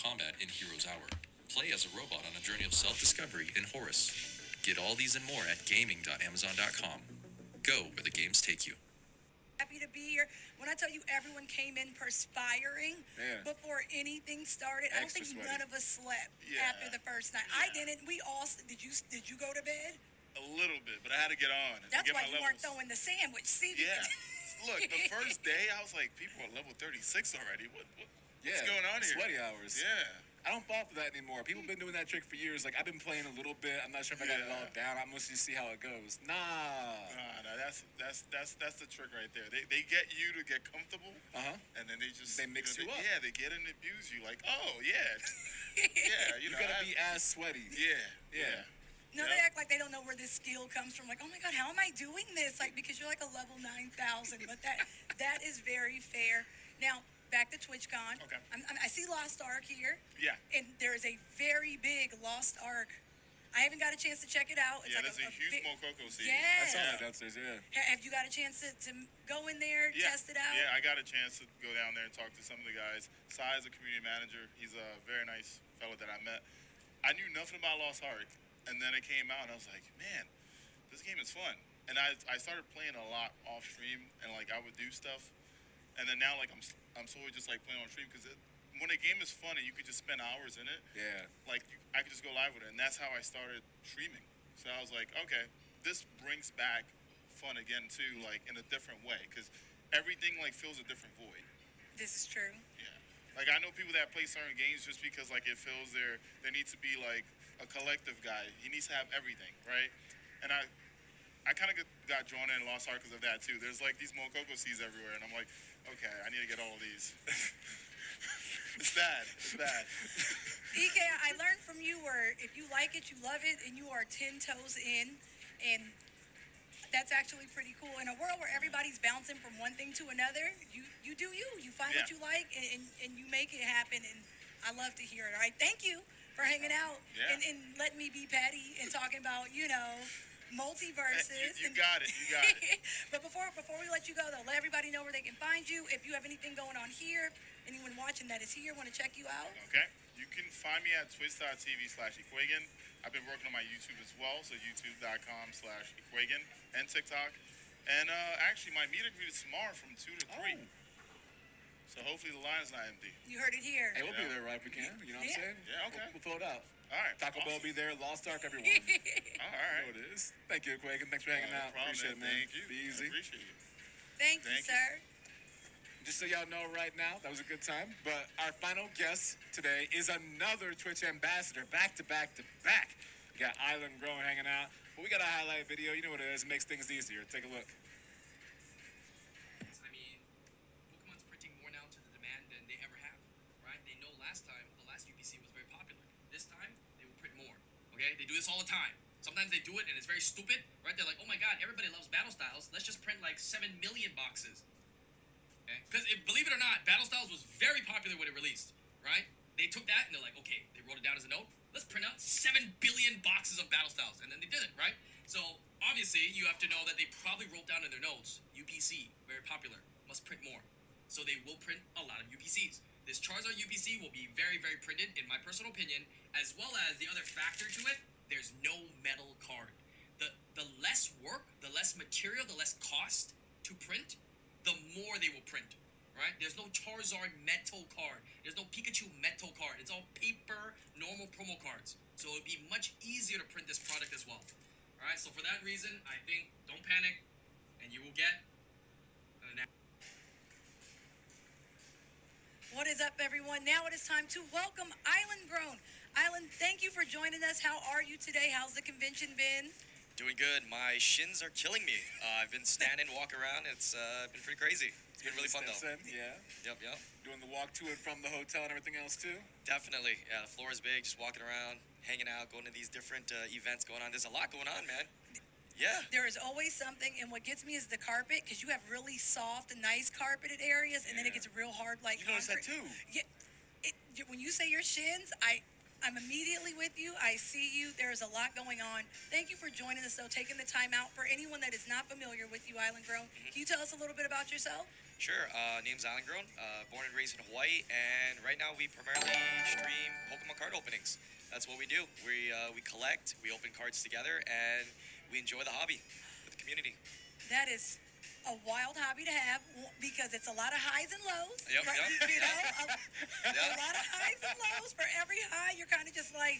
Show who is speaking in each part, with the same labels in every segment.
Speaker 1: combat in Hero's Hour. Play as a robot on a journey of self-discovery in Horus. Get all these and more at gaming.amazon.com. Go where the games take you.
Speaker 2: Happy to be here. When I tell you everyone came in perspiring before anything started, I don't think none of us slept after the first night. I didn't. We all did. You go to bed?
Speaker 3: A little bit, but I had to get on.
Speaker 2: That's why you weren't throwing the sandwich. See?
Speaker 3: Yeah. Look, the first day I was like, people are level 36 already. What's going on here?
Speaker 4: Sweaty hours.
Speaker 3: Yeah.
Speaker 4: I don't fall for that anymore. People have been doing that trick for years. Like, I've been playing a little bit. I'm not sure if I got it all down. I'm going to see how it goes.
Speaker 3: Nah, that's the trick right there. They get you to get comfortable, and then they
Speaker 4: mix you up.
Speaker 3: Yeah, they get and abuse you. Like, oh yeah, yeah.
Speaker 4: You gotta be as sweaty.
Speaker 3: Yeah.
Speaker 2: No, they act like they don't know where this skill comes from. Like, oh my God, how am I doing this? Like, because you're like a level 9,000. But that is very fair. Now, back to TwitchCon.
Speaker 3: Okay.
Speaker 2: I see Lost Ark here.
Speaker 3: Yeah.
Speaker 2: And there is a very big Lost Ark. I haven't got a chance to check it out. It's
Speaker 3: there's a huge Mokoko seed.
Speaker 2: Yeah.
Speaker 4: I saw that downstairs,
Speaker 2: Have you got a chance to go in there, test it out?
Speaker 3: Yeah, I got a chance to go down there and talk to some of the guys. Sai is a community manager. He's a very nice fellow that I met. I knew nothing about Lost Ark, and then it came out, and I was like, man, this game is fun. And I started playing a lot off stream, and like I would do stuff. And then now, like, I'm slowly just, like, playing on stream, because when a game is fun and you could just spend hours in it, like, I could just go live with it, and that's how I started streaming. So I was like, okay, this brings back fun again, too, like, in a different way, because everything, like, fills a different void.
Speaker 2: This is true.
Speaker 3: Yeah. Like, I know people that play certain games just because, like, it fills there needs to be, like, a collective guy. He needs to have everything, right? And I kind of got drawn in Lost Ark because of that, too. There's, like, these Mokoko seeds everywhere, and I'm like, okay, I need to get all of these. It's bad.
Speaker 2: EK, I learned from you where if you like it, you love it, and you are 10 toes in, and that's actually pretty cool. In a world where everybody's bouncing from one thing to another, you do you. You find what you like, and you make it happen, and I love to hear it. All right, thank you for hanging out and letting me be petty and talking about, multiverses.
Speaker 3: You got it.
Speaker 2: But before we let you go, though, let everybody know where they can find you. If you have anything going on here, anyone watching that is here, want to check you out.
Speaker 3: Okay. You can find me at twitch.tv/Equagan. I've been working on my YouTube as well, so youtube.com/Equagan and TikTok. And actually, my meet and greet is tomorrow from 2 to 3. So hopefully the line's not empty.
Speaker 2: You heard it here.
Speaker 4: Hey, we'll be there right if we can. You know what I'm saying?
Speaker 3: Yeah, okay.
Speaker 4: We'll fill it out.
Speaker 3: All right.
Speaker 4: Taco Bell be there, Lost Ark, everyone.
Speaker 3: All right.
Speaker 4: You know what it is. Thank you, Quagan. Thanks for hanging out.
Speaker 3: Problem,
Speaker 4: Appreciate it, man.
Speaker 3: Thank you.
Speaker 4: Be easy.
Speaker 3: I appreciate you.
Speaker 2: Thank you, sir.
Speaker 4: Just so y'all know right now, that was a good time. But our final guest today is another Twitch ambassador, back to back to back. We got Island Grown hanging out. But we got a highlight video. You know what it is. It makes things easier. Take a look.
Speaker 5: I mean, Pokemon's printing more now to the demand than they ever have, right? They know last time, the last UPC was very popular. This time, they will print more, okay? They do this all the time. Sometimes they do it and it's very stupid, right? They're like, oh my God, everybody loves Battle Styles. Let's just print like 7 million boxes. Okay? Because believe it or not, Battle Styles was very popular when it released, right? They took that and they're like, okay, they wrote it down as a note. Let's print out 7 billion boxes of Battle Styles. And then they did it, right? So obviously you have to know that they probably wrote down in their notes, UPC, very popular, must print more. So they will print a lot of UPCs. This Charizard UPC will be very, very printed, in my personal opinion, as well as the other factor to it, there's no metal card. The less work, the less material, the less cost to print, the more they will print, right? There's no Charizard metal card. There's no Pikachu metal card. It's all paper, normal promo cards. So it would be much easier to print this product as well. All right, so for that reason, I think don't panic, and you will get an.
Speaker 2: What is up, everyone? Now it is time to welcome Island Grown. Island, thank you for joining us. How are you today? How's the convention been?
Speaker 6: Doing good. My shins are killing me. I've been standing, walking around. It's been pretty crazy. It's been really fun, though.
Speaker 4: Yeah.
Speaker 6: Yep.
Speaker 4: Doing the walk to and from the hotel and everything else, too?
Speaker 6: Definitely. Yeah, the floor is big, just walking around, hanging out, going to these different events going on. There's a lot going on, man. Yeah.
Speaker 2: There is always something, and what gets me is the carpet, because you have really soft and nice carpeted areas, and then it gets real hard, like
Speaker 4: you notice that too.
Speaker 2: Yeah. When you say your shins, I I'm immediately with you. I see you. There is a lot going on. Thank you for joining us, though, taking the time out. For anyone that is not familiar with you, Island Grown, can you tell us a little bit about yourself?
Speaker 6: Sure. Name's Alan Grown, born and raised in Hawaii, and right now we primarily stream Pokemon card openings. That's what we do. We collect, we open cards together, and we enjoy the hobby with the community.
Speaker 2: That is a wild hobby to have because it's a lot of highs and lows.
Speaker 6: Yep,
Speaker 2: right?
Speaker 6: yep.
Speaker 2: You know, a lot of highs and lows. For every high, you're kind of just like,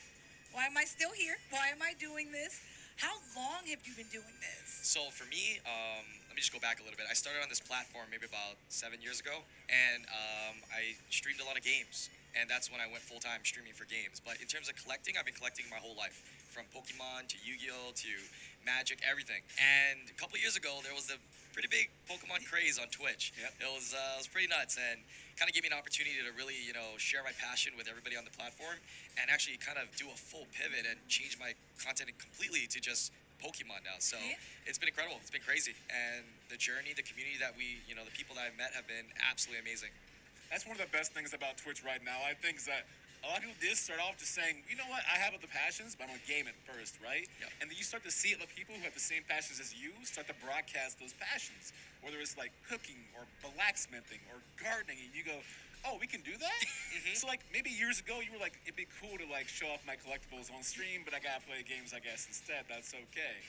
Speaker 2: why am I still here? Why am I doing this? How long have you been doing this?
Speaker 6: So for me, let me just go back a little bit. I started on this platform maybe about 7 years ago, and I streamed a lot of games. And that's when I went full-time streaming for games. But in terms of collecting, I've been collecting my whole life. From Pokemon to Yu-Gi-Oh! To Magic, everything. And a couple years ago, there was a pretty big Pokemon craze on Twitch.
Speaker 4: Yep.
Speaker 6: It was pretty nuts, and kind of gave me an opportunity to really, share my passion with everybody on the platform, and actually kind of do a full pivot and change my content completely to just Pokemon now. So it's been incredible. It's been crazy, and the journey, the community that we, the people that I've met have been absolutely amazing.
Speaker 4: That's one of the best things about Twitch right now. I think is that a lot of people did start off just saying, you know what, I have other passions, but I'm gonna game it first, right?
Speaker 6: Yep.
Speaker 4: And then you start to see other people who have the same passions as you start to broadcast those passions, whether it's like cooking or blacksmithing or gardening, and you go, oh, we can do that? So like maybe years ago you were like, it'd be cool to like show off my collectibles on stream, but I gotta play games, I guess, instead. That's okay.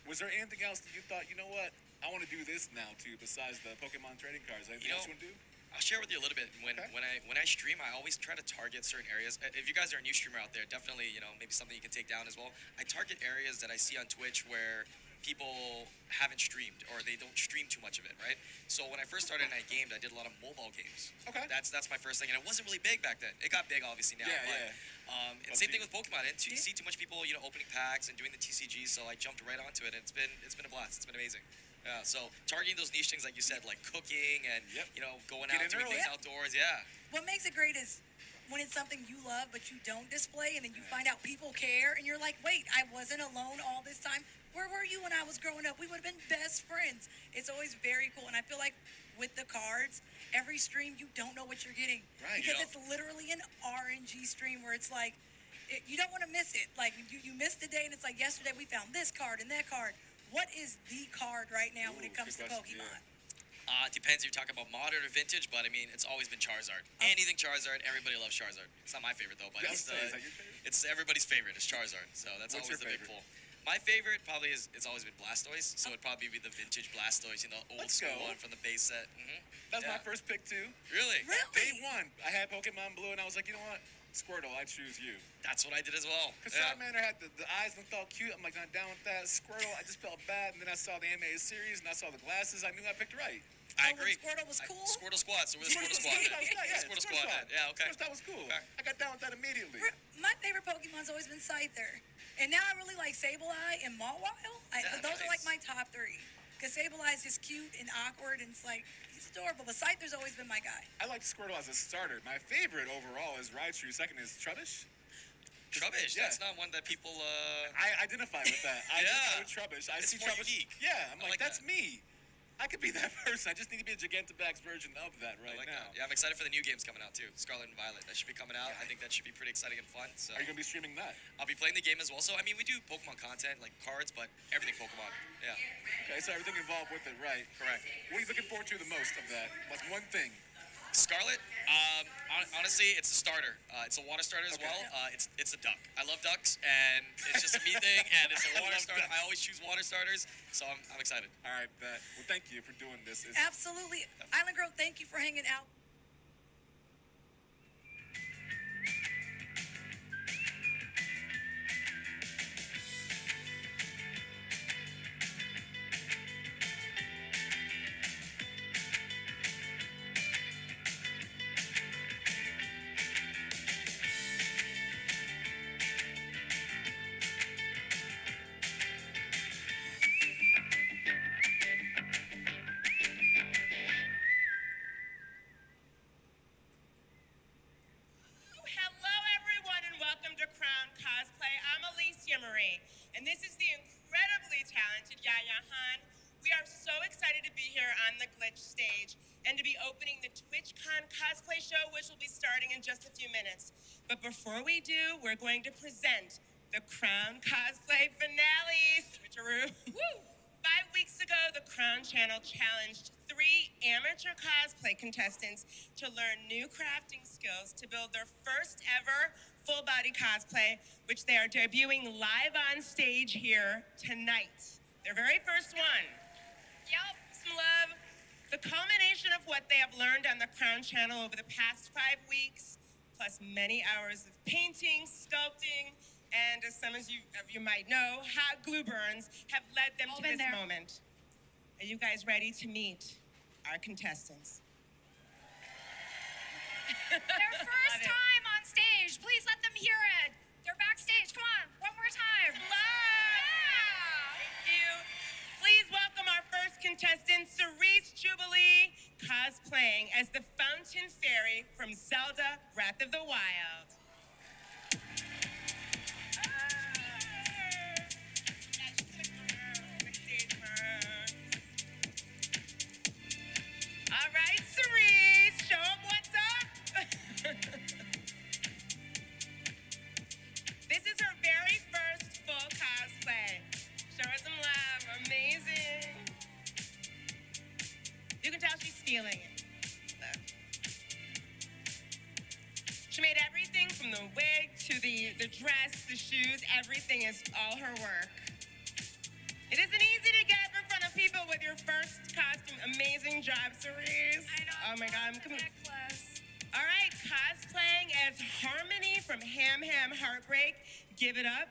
Speaker 4: Was there anything else that you thought, you know what, I want to do this now too, besides the Pokemon trading cards? Anything else you want to do?
Speaker 6: I'll share with you a little bit. When I stream, I always try to target certain areas. If you guys are a new streamer out there, definitely, maybe something you can take down as well. I target areas that I see on Twitch where people haven't streamed or they don't stream too much of it, right? So when I first started and I gamed, I did a lot of mobile games.
Speaker 4: Okay.
Speaker 6: That's my first thing, and it wasn't really big back then. It got big obviously now. And same thing with Pokemon. I didn't see too much people, opening packs and doing the TCG, so I jumped right onto it, and it's been a blast. It's been amazing. Yeah, so targeting those niche things like you said, like cooking and going out doing things outdoors. Yeah.
Speaker 2: What makes it great is when it's something you love but you don't display, and then you find out people care, and you're like, wait, I wasn't alone all this time. Where were you when I was growing up? We would have been best friends. It's always very cool, and I feel like with the cards, every stream you don't know what you're getting,
Speaker 4: right?
Speaker 2: Because it's literally an RNG stream where it's like you don't want to miss it. Like you missed the day, and it's like yesterday we found this card and that card. What is the card right now when it comes to Pokemon?
Speaker 6: It depends if you're talking about modern or vintage, but I mean, it's always been Charizard. Anything Charizard, everybody loves Charizard. It's not my favorite though, but
Speaker 4: is that your favorite?
Speaker 6: It's everybody's favorite. It's Charizard, so that's
Speaker 4: What's
Speaker 6: always the big pull. My favorite probably it's always been Blastoise, so it'd probably be the vintage Blastoise, old school one from the base set.
Speaker 4: That's my first pick too.
Speaker 6: Really?
Speaker 4: Day one, I had Pokemon Blue, and I was like, you know what? Squirtle, I choose you.
Speaker 6: That's what I did as well.
Speaker 4: Because Charmander had the eyes looked all cute. I'm like, not down with that. Squirtle, I just felt bad. And then I saw the animated series, and I saw the glasses. I knew I picked right.
Speaker 6: I agree.
Speaker 2: Squirtle was cool?
Speaker 6: Squirtle Squad. So we're the Squirtle Squad. Squirtle Squad. Yeah, okay.
Speaker 4: That was cool.
Speaker 6: Okay.
Speaker 4: I got down with that immediately.
Speaker 2: My favorite Pokemon's always been Scyther. And now I really like Sableye and Mawile. Those are like my top three. Because Sableye is just cute and awkward, and it's like, he's adorable. But Scyther's always been my guy.
Speaker 4: I like Squirtle as a starter. My favorite overall is Raichu. Second is Trubbish.
Speaker 6: Trubbish, that's not one that people.
Speaker 4: I identify with that. I identify with Trubbish. I see
Speaker 6: more
Speaker 4: Trubbish.
Speaker 6: unique.
Speaker 4: Yeah, I'm like, that's
Speaker 6: that.
Speaker 4: me. I could be that person. I just need to be a Gigantamax version of that right now.
Speaker 6: Yeah, I'm excited for the new games coming out too. Scarlet and Violet. That should be coming out. I think that should be pretty exciting and fun. So
Speaker 4: Are you gonna be streaming that?
Speaker 6: I'll be playing the game as well. So I mean, we do Pokemon content like cards, but everything Pokemon. Yeah.
Speaker 4: Okay, so everything involved with it, right?
Speaker 6: Correct.
Speaker 4: What are you looking forward to the most of that? Like one thing.
Speaker 6: Scarlet, honestly, it's a starter. It's a water starter as well. It's a duck. I love ducks, and it's just a me thing, and it's a water starter. I always choose water starters, so I'm excited.
Speaker 4: All right, bet. Well, thank you for doing this.
Speaker 2: Absolutely. Island Girl, thank you for hanging out.
Speaker 7: And this is the incredibly talented Yaya Han, We are so excited to be here on the Glitch stage and to be opening the TwitchCon cosplay show, which will be starting in just a few minutes. But before we do, we're going to present the Crown Cosplay Finale. Switcheroo. Woo! 5 weeks ago, the Crown Channel challenged 3 amateur cosplay contestants to learn new crafting skills to build their first ever full-body cosplay, which they are debuting live on stage here tonight. Their very first one. Yep, some love. The culmination of what they have learned on the Crown Channel over the past 5 weeks, plus many hours of painting, sculpting, and as some of you might know, hot glue burns have led them to this moment. Are you guys ready to meet our contestants?
Speaker 8: Their first time on stage. Please let them hear it. They're backstage. Come on, one more time.
Speaker 7: Live! Thank you. Please welcome our first contestant, Cerise Jubilee, cosplaying as the Fountain Fairy from Zelda Breath of the Wild. All right, Cerise, show them what's up. This is her very first full cosplay. Show her some love. Amazing. You can tell she's feeling it. She made everything from the wig to the dress, the shoes. Everything is all her work. It isn't easy to get up in front of people with your first costume. Amazing job, Cerise.
Speaker 8: I know.
Speaker 7: Oh my God, I'm coming.
Speaker 8: Necklace.
Speaker 7: All right, cosplaying as Harmony from Ham Ham Heartbreak. Give it up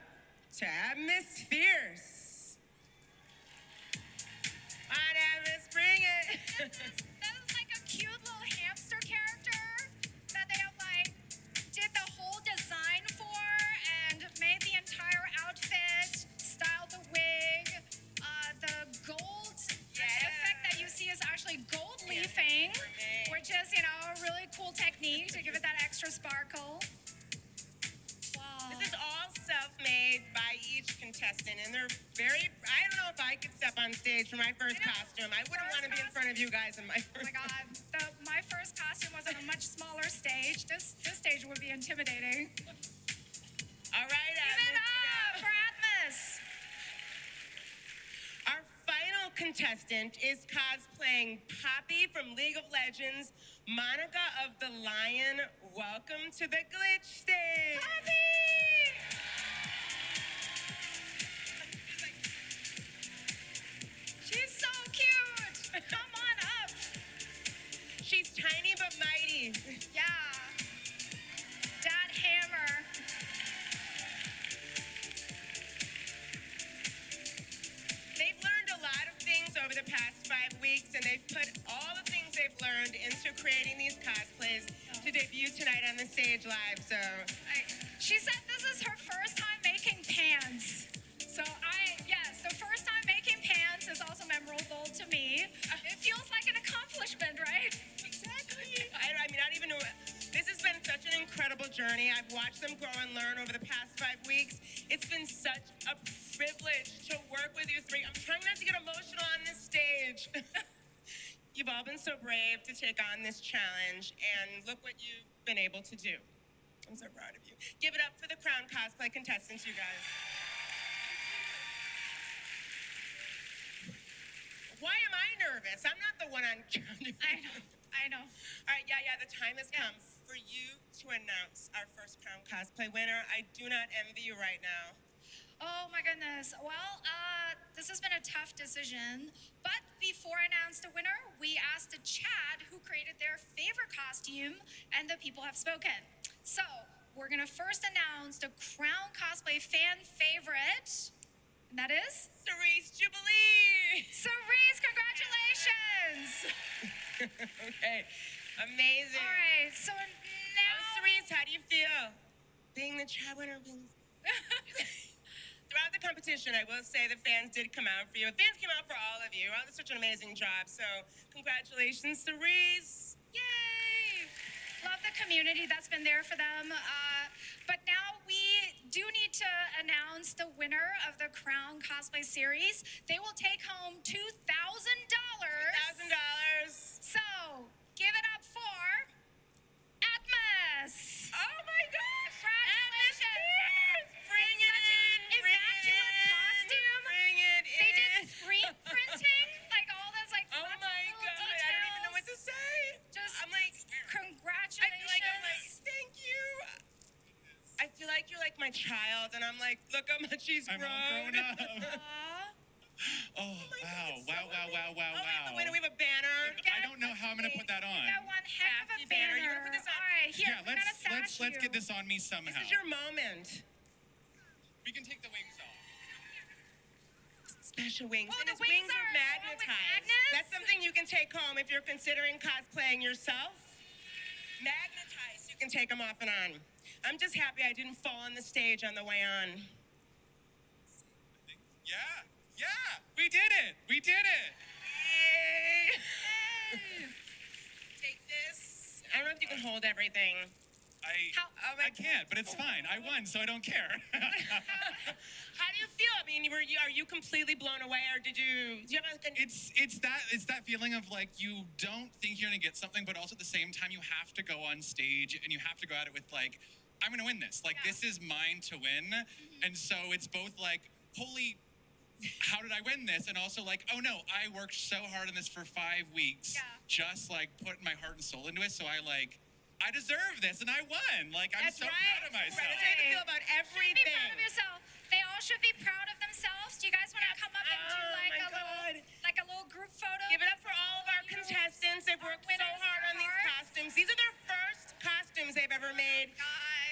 Speaker 7: to Atmospheres. On Atmos, bring it.
Speaker 8: That is like a cute little hamster character that they have did the whole design for and made the entire outfit, styled the wig, the gold effect that you see is actually gold leafing, which is, a really cool technique to give it that extra sparkle. Wow.
Speaker 7: This is all self-made by each contestant, and they're I don't know if I could step on stage for my first costume. I wouldn't want to be in front of you guys in my first.
Speaker 8: Oh my God, my first costume was on a much smaller stage. This stage would be intimidating.
Speaker 7: All right,
Speaker 8: Give it up for Atmos.
Speaker 7: Our final contestant is cosplaying Poppy from League of Legends, Monica of the Lion. Welcome to the Glitch stage.
Speaker 8: Poppy! She's so cute. Come on up.
Speaker 7: She's tiny but mighty.
Speaker 8: Yeah. Dad Hammer.
Speaker 7: They've learned a lot of things over the past 5 weeks, and they've put all the things they've learned into creating these cosplays to debut tonight on the stage live. So
Speaker 8: She said this is her first time making pants. So yes, the first time making pants is also memorable to me. It feels like an accomplishment, right?
Speaker 7: Exactly. I mean, I don't even know. This has been such an incredible journey. I've watched them grow and learn over the past 5 weeks. It's been such a privilege to work with you 3. I'm trying not to get emotional on this stage. You've all been so brave to take on this challenge, and look what you've been able to do. I'm so proud of you. Give it up for the Crown Cosplay contestants, you guys. Why am I nervous? I'm not the one on camera.
Speaker 8: I know.
Speaker 7: All right, yeah, the time has come for you to announce our first Crown Cosplay winner. I do not envy you right now.
Speaker 8: Oh my goodness. Well, this has been a tough decision. But before I announced the winner, we asked the chat who created their favorite costume, and the people have spoken. So we're gonna first announce the Crown Cosplay fan favorite, and that is
Speaker 7: Cerise Jubilee.
Speaker 8: Cerise. Congratulations.
Speaker 7: Okay, amazing.
Speaker 8: All right. So now,
Speaker 7: Cerise, how do you feel being the chat winner? Throughout the competition, I will say the fans did come out for you. The fans came out for all of you. You did such an amazing job. So congratulations, Cerise.
Speaker 8: yay! Love the community that's been there for them. But now we do need to announce the winner of the Crown Cosplay Series. They will take home $2,000.
Speaker 7: $1,000.
Speaker 8: So, give it up for Atmos.
Speaker 7: Oh my gosh!
Speaker 8: Congratulations.
Speaker 7: Bring it in. Bring it
Speaker 8: Immaculate
Speaker 7: in.
Speaker 8: costume.
Speaker 7: Bring it
Speaker 8: They
Speaker 7: in.
Speaker 8: did screen printing, like all those like
Speaker 7: Oh
Speaker 8: lots of
Speaker 7: my
Speaker 8: little
Speaker 7: god!
Speaker 8: details.
Speaker 7: I don't even know what to say.
Speaker 8: Just
Speaker 7: I'm like,
Speaker 8: congratulations.
Speaker 7: thank you. I feel like you're like my child, and I'm like, look how much he's
Speaker 9: I'm
Speaker 7: grown.
Speaker 9: all grown up.
Speaker 8: Aw.
Speaker 9: Oh, wow,
Speaker 7: God,
Speaker 9: wow, wow, wow, wow,
Speaker 7: Oh,
Speaker 9: wow.
Speaker 7: wait, we have a banner.
Speaker 9: I don't know how I'm gonna put that on.
Speaker 8: You got one heck of a
Speaker 7: Happy banner.
Speaker 8: banner.
Speaker 7: You wanna put this on?
Speaker 8: All right, here,
Speaker 9: Yeah,
Speaker 8: we're gonna sash
Speaker 9: let's
Speaker 8: you.
Speaker 9: get this on me somehow.
Speaker 7: This is your moment.
Speaker 9: We can take the wings off.
Speaker 7: Special wings.
Speaker 8: Oh,
Speaker 7: and
Speaker 8: the
Speaker 7: his
Speaker 8: wings
Speaker 7: wings are
Speaker 8: are with
Speaker 7: magnetized.
Speaker 8: magnets?
Speaker 7: That's something you can take home if you're considering cosplaying yourself. Magnetized. You can take them off and on. I'm just happy I didn't fall on the stage on the way on.
Speaker 9: Yeah, we did it. We did it.
Speaker 7: Yay! Take this. I don't know if you can hold everything.
Speaker 9: I can't, but it's fine. I won, so I don't care.
Speaker 7: How do you feel? I mean, are you completely blown away, or do you have a...
Speaker 9: It's that feeling of like you don't think you're gonna get something, but also at the same time you have to go on stage and you have to go at it with like, I'm gonna win this. Like this is mine to win, and so it's both like, holy, how did I win this? And also like, oh no, I worked so hard on this for 5 weeks, just like putting my heart and soul into it. So I deserve this, and I won. Like I'm
Speaker 7: That's
Speaker 9: so
Speaker 7: right.
Speaker 9: proud of myself.
Speaker 7: That's how you feel about
Speaker 8: Should be
Speaker 7: everything.
Speaker 8: proud of yourself. They all should be proud of themselves. Do you guys want to come up and do
Speaker 7: Oh
Speaker 8: like
Speaker 7: my
Speaker 8: like a little group photo?
Speaker 7: Give it up for all of our contestants. They've worked so
Speaker 8: winners,
Speaker 7: hard
Speaker 8: our
Speaker 7: on these
Speaker 8: hearts.
Speaker 7: costumes. These are their first costumes they've ever made.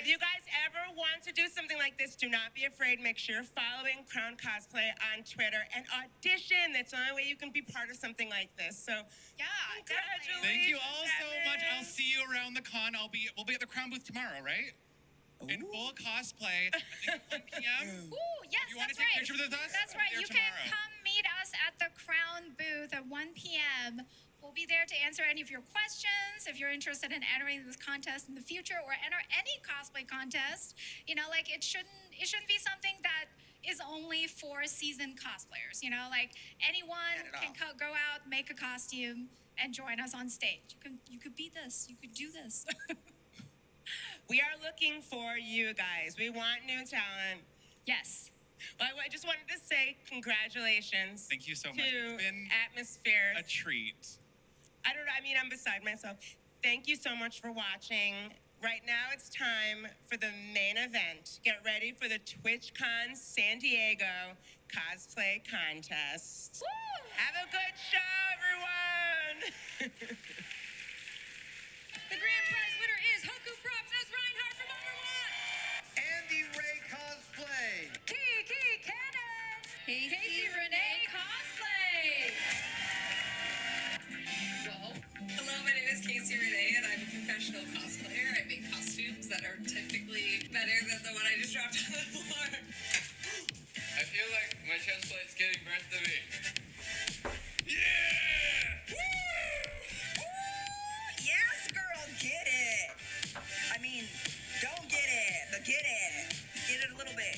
Speaker 7: If you guys ever want to do something like this, do not be afraid. Make sure you're following Crown Cosplay on Twitter and audition. That's the only way you can be part of something like this. So,
Speaker 8: Yeah,
Speaker 7: congratulations.
Speaker 9: Thank you all so much. I'll
Speaker 7: Evan.
Speaker 9: see you around the con. We'll be at the Crown booth tomorrow, right? In full cosplay, I think at 1 p.m.
Speaker 8: Ooh, yes,
Speaker 9: You want to
Speaker 8: that's
Speaker 9: take
Speaker 8: right.
Speaker 9: pictures with us?
Speaker 8: That's
Speaker 9: I'll
Speaker 8: right.
Speaker 9: be there
Speaker 8: You can
Speaker 9: tomorrow.
Speaker 8: come meet us at the Crown booth at 1 p.m. We'll be there to answer any of your questions. If you're interested in entering this contest in the future or enter any cosplay contest, you know, like it shouldn't be something that is only for seasoned cosplayers. You know, like anyone can go out, make a costume, and join us on stage. You could be this. You could do this.
Speaker 7: We are looking for you guys. We want new talent.
Speaker 8: Yes.
Speaker 7: Well, I just wanted to say congratulations.
Speaker 9: Thank you so much.
Speaker 7: To
Speaker 9: It's been
Speaker 7: Atmosphere.
Speaker 9: a treat.
Speaker 7: I don't know. I mean, I'm beside myself. Thank you so much for watching. Right now, it's time for the main event. Get ready for the TwitchCon San Diego cosplay contest.
Speaker 8: Woo!
Speaker 7: Have a good show, everyone.
Speaker 10: The grand prize winner is Hoku Props as Reinhardt from Overwatch.
Speaker 11: Andy Ray Cosplay.
Speaker 10: Kiki Cannon. Casey Renee Cosplay.
Speaker 12: Well, hello, my name is Casey Renee, and I'm a professional cosplayer. I make costumes that are typically better than the one I just dropped on the floor.
Speaker 5: I feel like my chest plate's getting burnt to me.
Speaker 12: Yeah! Yes, girl, get it. I mean, don't get it, but get it. Get it a little bit.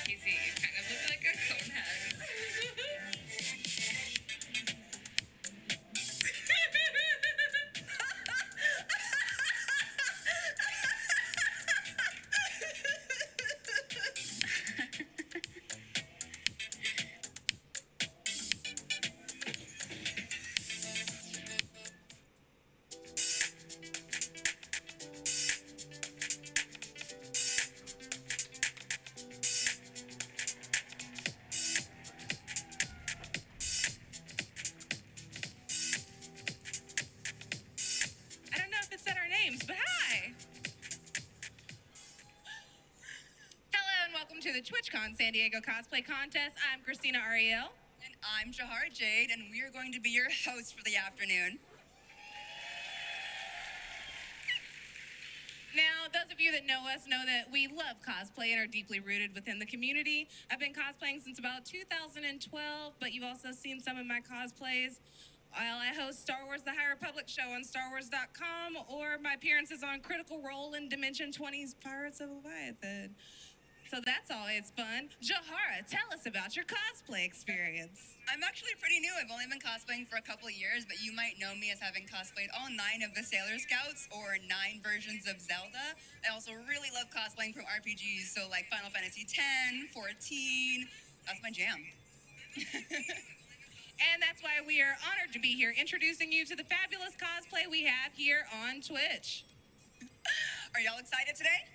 Speaker 12: Casey, you kind of look like a cone head.
Speaker 10: I don't know if it said our names, but hi. Hello and welcome to the TwitchCon San Diego Cosplay Contest. I'm Christina Ariel.
Speaker 12: And I'm Jahar Jade, and we are going to be your hosts for the afternoon.
Speaker 10: Now, those of you
Speaker 13: you that know us know that we love cosplay and are deeply rooted within the community. I've been cosplaying since about 2012, but you've also seen some of my cosplays while I host Star Wars The High Republic show on StarWars.com, or my appearances on Critical Role and Dimension 20's Pirates of Leviathan. So that's always fun. Jahara, tell us about your cosplay experience.
Speaker 14: I'm actually pretty new. I've only been cosplaying for a couple of years, but you might know me as having cosplayed all 9 of the Sailor Scouts or 9 versions of Zelda. I also really love cosplaying from RPGs, so like Final Fantasy X, 14. That's my jam.
Speaker 13: And that's why we are honored to be here introducing you to the fabulous cosplay we have here on Twitch.
Speaker 14: Are y'all excited today?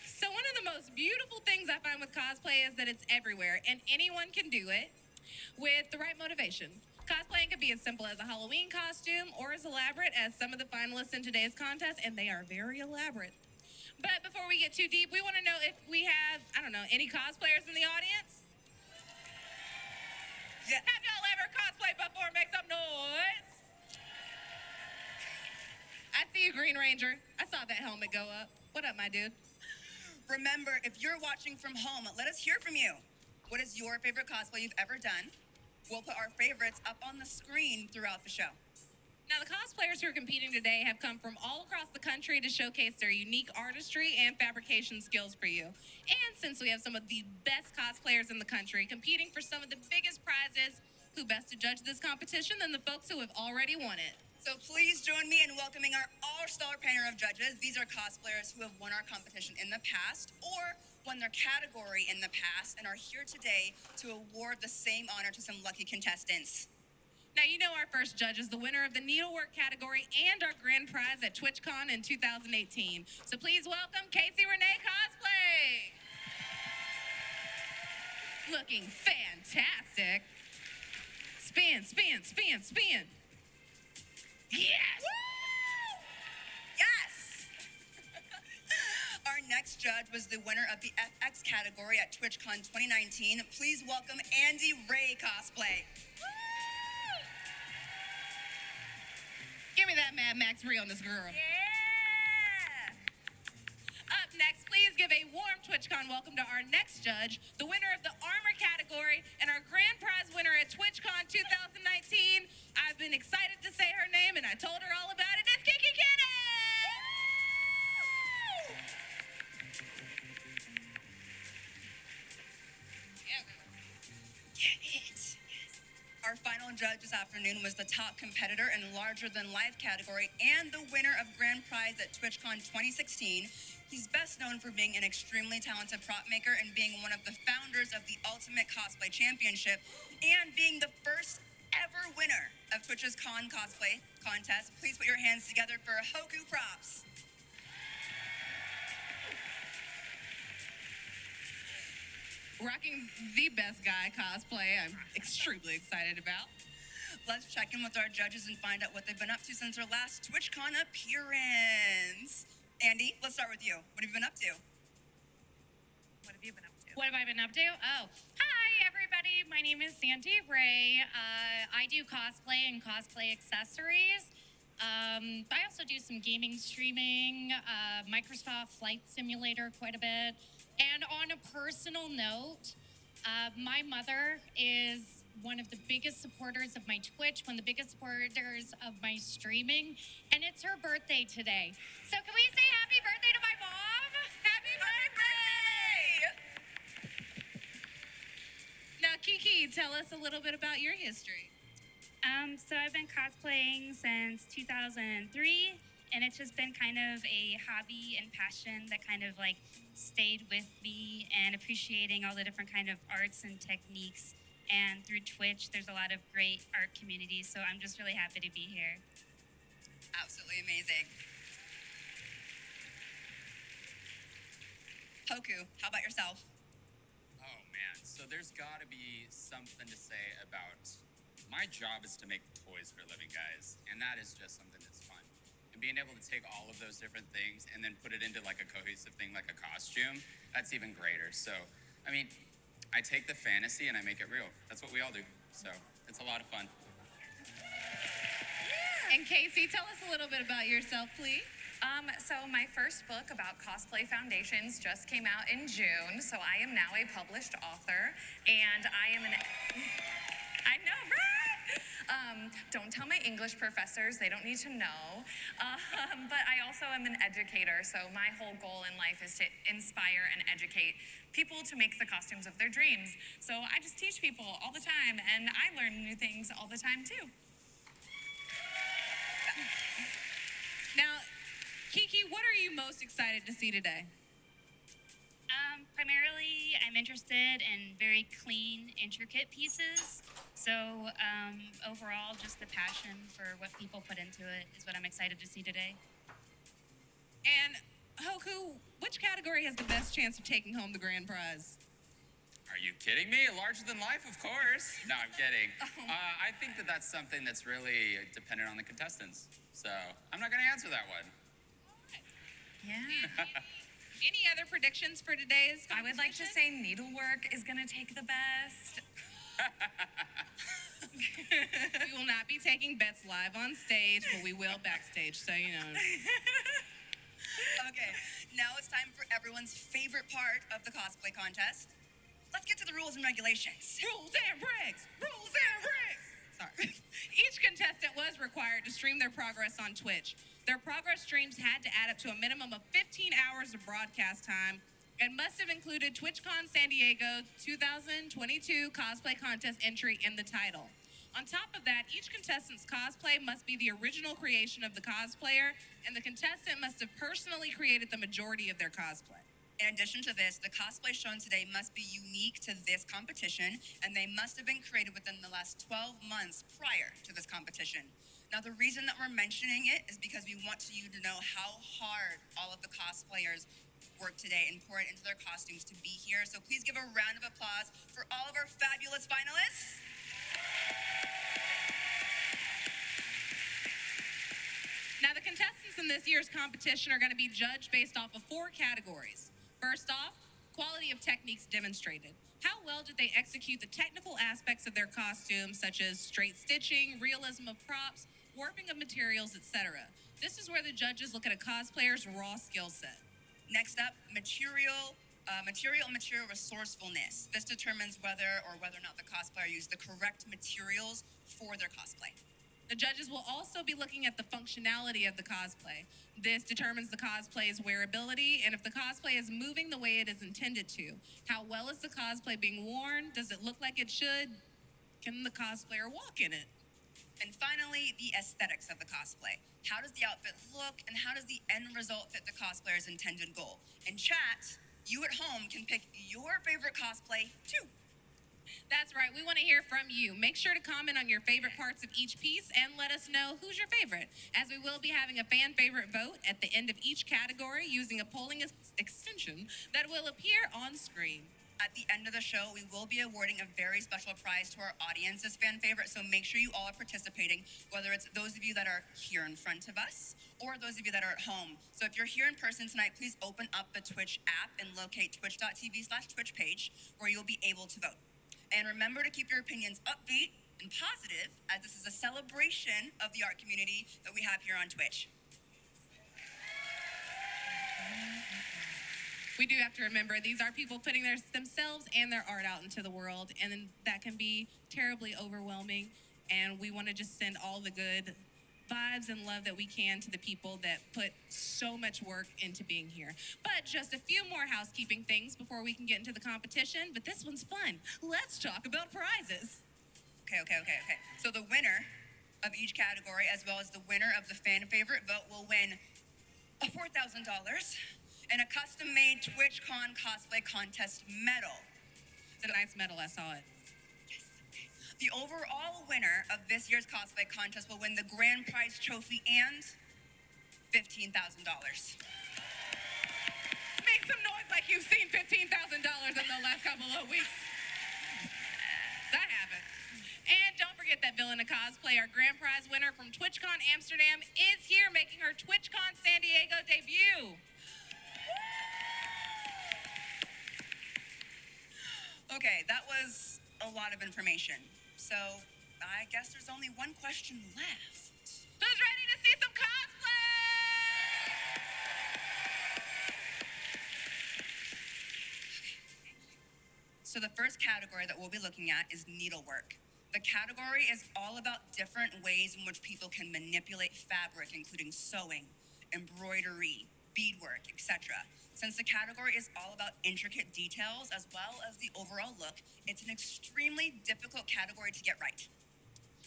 Speaker 13: So one of the most beautiful things I find with cosplay is that it's everywhere and anyone can do it with the right motivation. Cosplaying can be as simple as a Halloween costume or as elaborate as some of the finalists in today's contest, and they are very elaborate. But before we get too deep, we want to know if we have, I don't know, any cosplayers in the audience?
Speaker 14: Yeah.
Speaker 13: Have y'all ever cosplayed before? Make some noise. I see you, Green Ranger. I saw that helmet go up. What up, my dude?
Speaker 14: Remember, if you're watching from home, let us hear from you. What is your favorite cosplay you've ever done? We'll put our favorites up on the screen throughout the show.
Speaker 13: Now, the cosplayers who are competing today have come from all across the country to showcase their unique artistry and fabrication skills for you. And since we have some of the best cosplayers in the country competing for some of the biggest prizes, who best to judge this competition than the folks who have already won it?
Speaker 14: So please join me in welcoming our all-star panel of judges. These are cosplayers who have won our competition in the past or won their category in the past and are here today to award the same honor to some lucky contestants.
Speaker 13: Now, you know our first judge is the winner of the needlework category and our grand prize at TwitchCon in 2018. So please welcome AthenaRonae Cosplay. Looking fantastic. Spin, spin, spin, spin. Yes!
Speaker 14: Woo! Yes! Our next judge was the winner of the FX category at TwitchCon 2019. Please welcome Andy Ray Cosplay.
Speaker 13: Give me that Mad Max realness, girl.
Speaker 14: Yeah!
Speaker 13: Up next, please give a warm TwitchCon welcome to our next judge, the winner of the armor category and our grand prize winner at TwitchCon 2019. I've been excited to say her name, and I told her all about it. It's Kiki Kennedy!
Speaker 14: Get it! Yes. Our final judge this afternoon was the top competitor in larger-than-life category and the winner of grand prize at TwitchCon 2016. He's best known for being an extremely talented prop maker and being one of the founders of the Ultimate Cosplay Championship and being the first ever winner of Twitch's Con Cosplay contest. Please put your hands together for Hoku Props.
Speaker 13: Rocking the best guy cosplay I'm extremely excited about.
Speaker 14: Let's check in with our judges and find out what they've been up to since their last TwitchCon appearance. Andy, let's start with you. What have you been up to? What have you been up to?
Speaker 8: What have I been up to? Oh, hi everybody. My name is Sandy Ray. I do cosplay and cosplay accessories. I also do some gaming streaming, Microsoft Flight Simulator quite a bit. And on a personal note, my mother is one of the biggest supporters of my Twitch, one of the biggest supporters of my streaming, and it's her birthday today. So can we say happy birthday to my mom? Happy birthday!
Speaker 13: Now, Kiki, tell us a little bit about your history.
Speaker 15: So I've been cosplaying since 2003, and it's just been kind of a hobby and passion that kind of like stayed with me, and appreciating all the different kind of arts and techniques. And through Twitch, there's a lot of great art communities, so I'm just really happy to be here.
Speaker 14: Absolutely amazing. Hoku, how about yourself?
Speaker 16: Oh man, so there's gotta be something to say about my job is to make toys for a living, guys, and that is just something that's fun. And being able to take all of those different things and then put it into like a cohesive thing like a costume, that's even greater. So, I mean, I take the fantasy and I make it real. That's what we all do. So, it's a lot of fun.
Speaker 14: Yeah.
Speaker 13: And Casey, tell us a little bit about yourself, please.
Speaker 17: So my first book about cosplay foundations just came out in June, so I am now a published author, and I am I know, right? Don't tell my English professors, they don't need to know. But I also am an educator, so my whole goal in life is to inspire and educate people to make the costumes of their dreams. So I just teach people all the time, and I learn new things all the time too.
Speaker 13: Now, Kiki, what are you most excited to see today?
Speaker 15: Primarily, I'm interested in very clean, intricate pieces. So overall, just the passion for what people put into it is what I'm excited to see today.
Speaker 13: And Hoku, which category has the best chance of taking home the grand prize?
Speaker 16: Are you kidding me? Larger than life, of course. No, I'm kidding. I think that that's something that's really dependent on the contestants. So I'm not going to answer that one.
Speaker 17: Yeah.
Speaker 13: Any other predictions for today's competition?
Speaker 17: I would like to say needlework is going to take the best.
Speaker 13: We will not be taking bets live on stage, but we will backstage, so you know.
Speaker 14: Okay, now it's time for everyone's favorite part of the cosplay contest. Let's get to the rules and regulations.
Speaker 13: Rules and regs! Rules and regs! Sorry. Each contestant was required to stream their progress on Twitch. Their progress streams had to add up to a minimum of 15 hours of broadcast time and must have included TwitchCon San Diego 2022 cosplay contest entry in the title. On top of that, each contestant's cosplay must be the original creation of the cosplayer, and the contestant must have personally created the majority of their cosplay.
Speaker 14: In addition to this, the cosplay shown today must be unique to this competition, and they must have been created within the last 12 months prior to this competition. Now, the reason that we're mentioning it is because we want you to know how hard all of the cosplayers worked today and poured into their costumes to be here. So please give a round of applause for all of our fabulous finalists.
Speaker 13: Now, the contestants in this year's competition are going to be judged based off of 4 categories. First off, quality of techniques demonstrated. How well did they execute the technical aspects of their costumes, such as straight stitching, realism of props, warping of materials, etc. This is where the judges look at a cosplayer's raw skill set.
Speaker 14: Next up, material resourcefulness. This determines whether or not the cosplayer used the correct materials for their cosplay.
Speaker 13: The judges will also be looking at the functionality of the cosplay. This determines the cosplay's wearability and if the cosplay is moving the way it is intended to. How well is the cosplay being worn? Does it look like it should? Can the cosplayer walk in it?
Speaker 14: And finally, the aesthetics of the cosplay. How does the outfit look and how does the end result fit the cosplayer's intended goal? In chat, you at home can pick your favorite cosplay too.
Speaker 13: That's right, we want to hear from you. Make sure to comment on your favorite parts of each piece and let us know who's your favorite, as we will be having a fan favorite vote at the end of each category using a polling extension that will appear on screen.
Speaker 14: At the end of the show, we will be awarding a very special prize to our audience's fan favorite, so make sure you all are participating, whether it's those of you that are here in front of us or those of you that are at home. So if you're here in person tonight, please open up the Twitch app and locate twitch.tv/Twitch page where you'll be able to vote. And remember to keep your opinions upbeat and positive, as this is a celebration of the art community that we have here on Twitch.
Speaker 13: We do have to remember these are people putting themselves and their art out into the world, and then that can be terribly overwhelming. And we want to just send all the good vibes and love that we can to the people that put so much work into being here. But just a few more housekeeping things before we can get into the competition, but this one's fun. Let's talk about prizes.
Speaker 14: Okay. So the winner of each category, as well as the winner of the fan favorite vote, will win a $4,000 and a custom-made TwitchCon cosplay contest medal.
Speaker 13: It's a nice medal, I saw it.
Speaker 14: Yes. The overall winner of this year's cosplay contest will win the grand prize trophy and $15,000.
Speaker 13: Make some noise like you've seen $15,000 in the last couple of weeks. That happened. And don't forget that Villain of Cosplay, our grand prize winner from TwitchCon Amsterdam, is here making her TwitchCon San Diego debut.
Speaker 14: Okay, that was a lot of information. So I guess there's only one question left.
Speaker 13: Who's ready?
Speaker 14: So the first category that we'll be looking at is needlework. The category is all about different ways in which people can manipulate fabric, including sewing, embroidery, beadwork, etc. Since the category is all about intricate details as well as the overall look, it's an extremely difficult category to get right.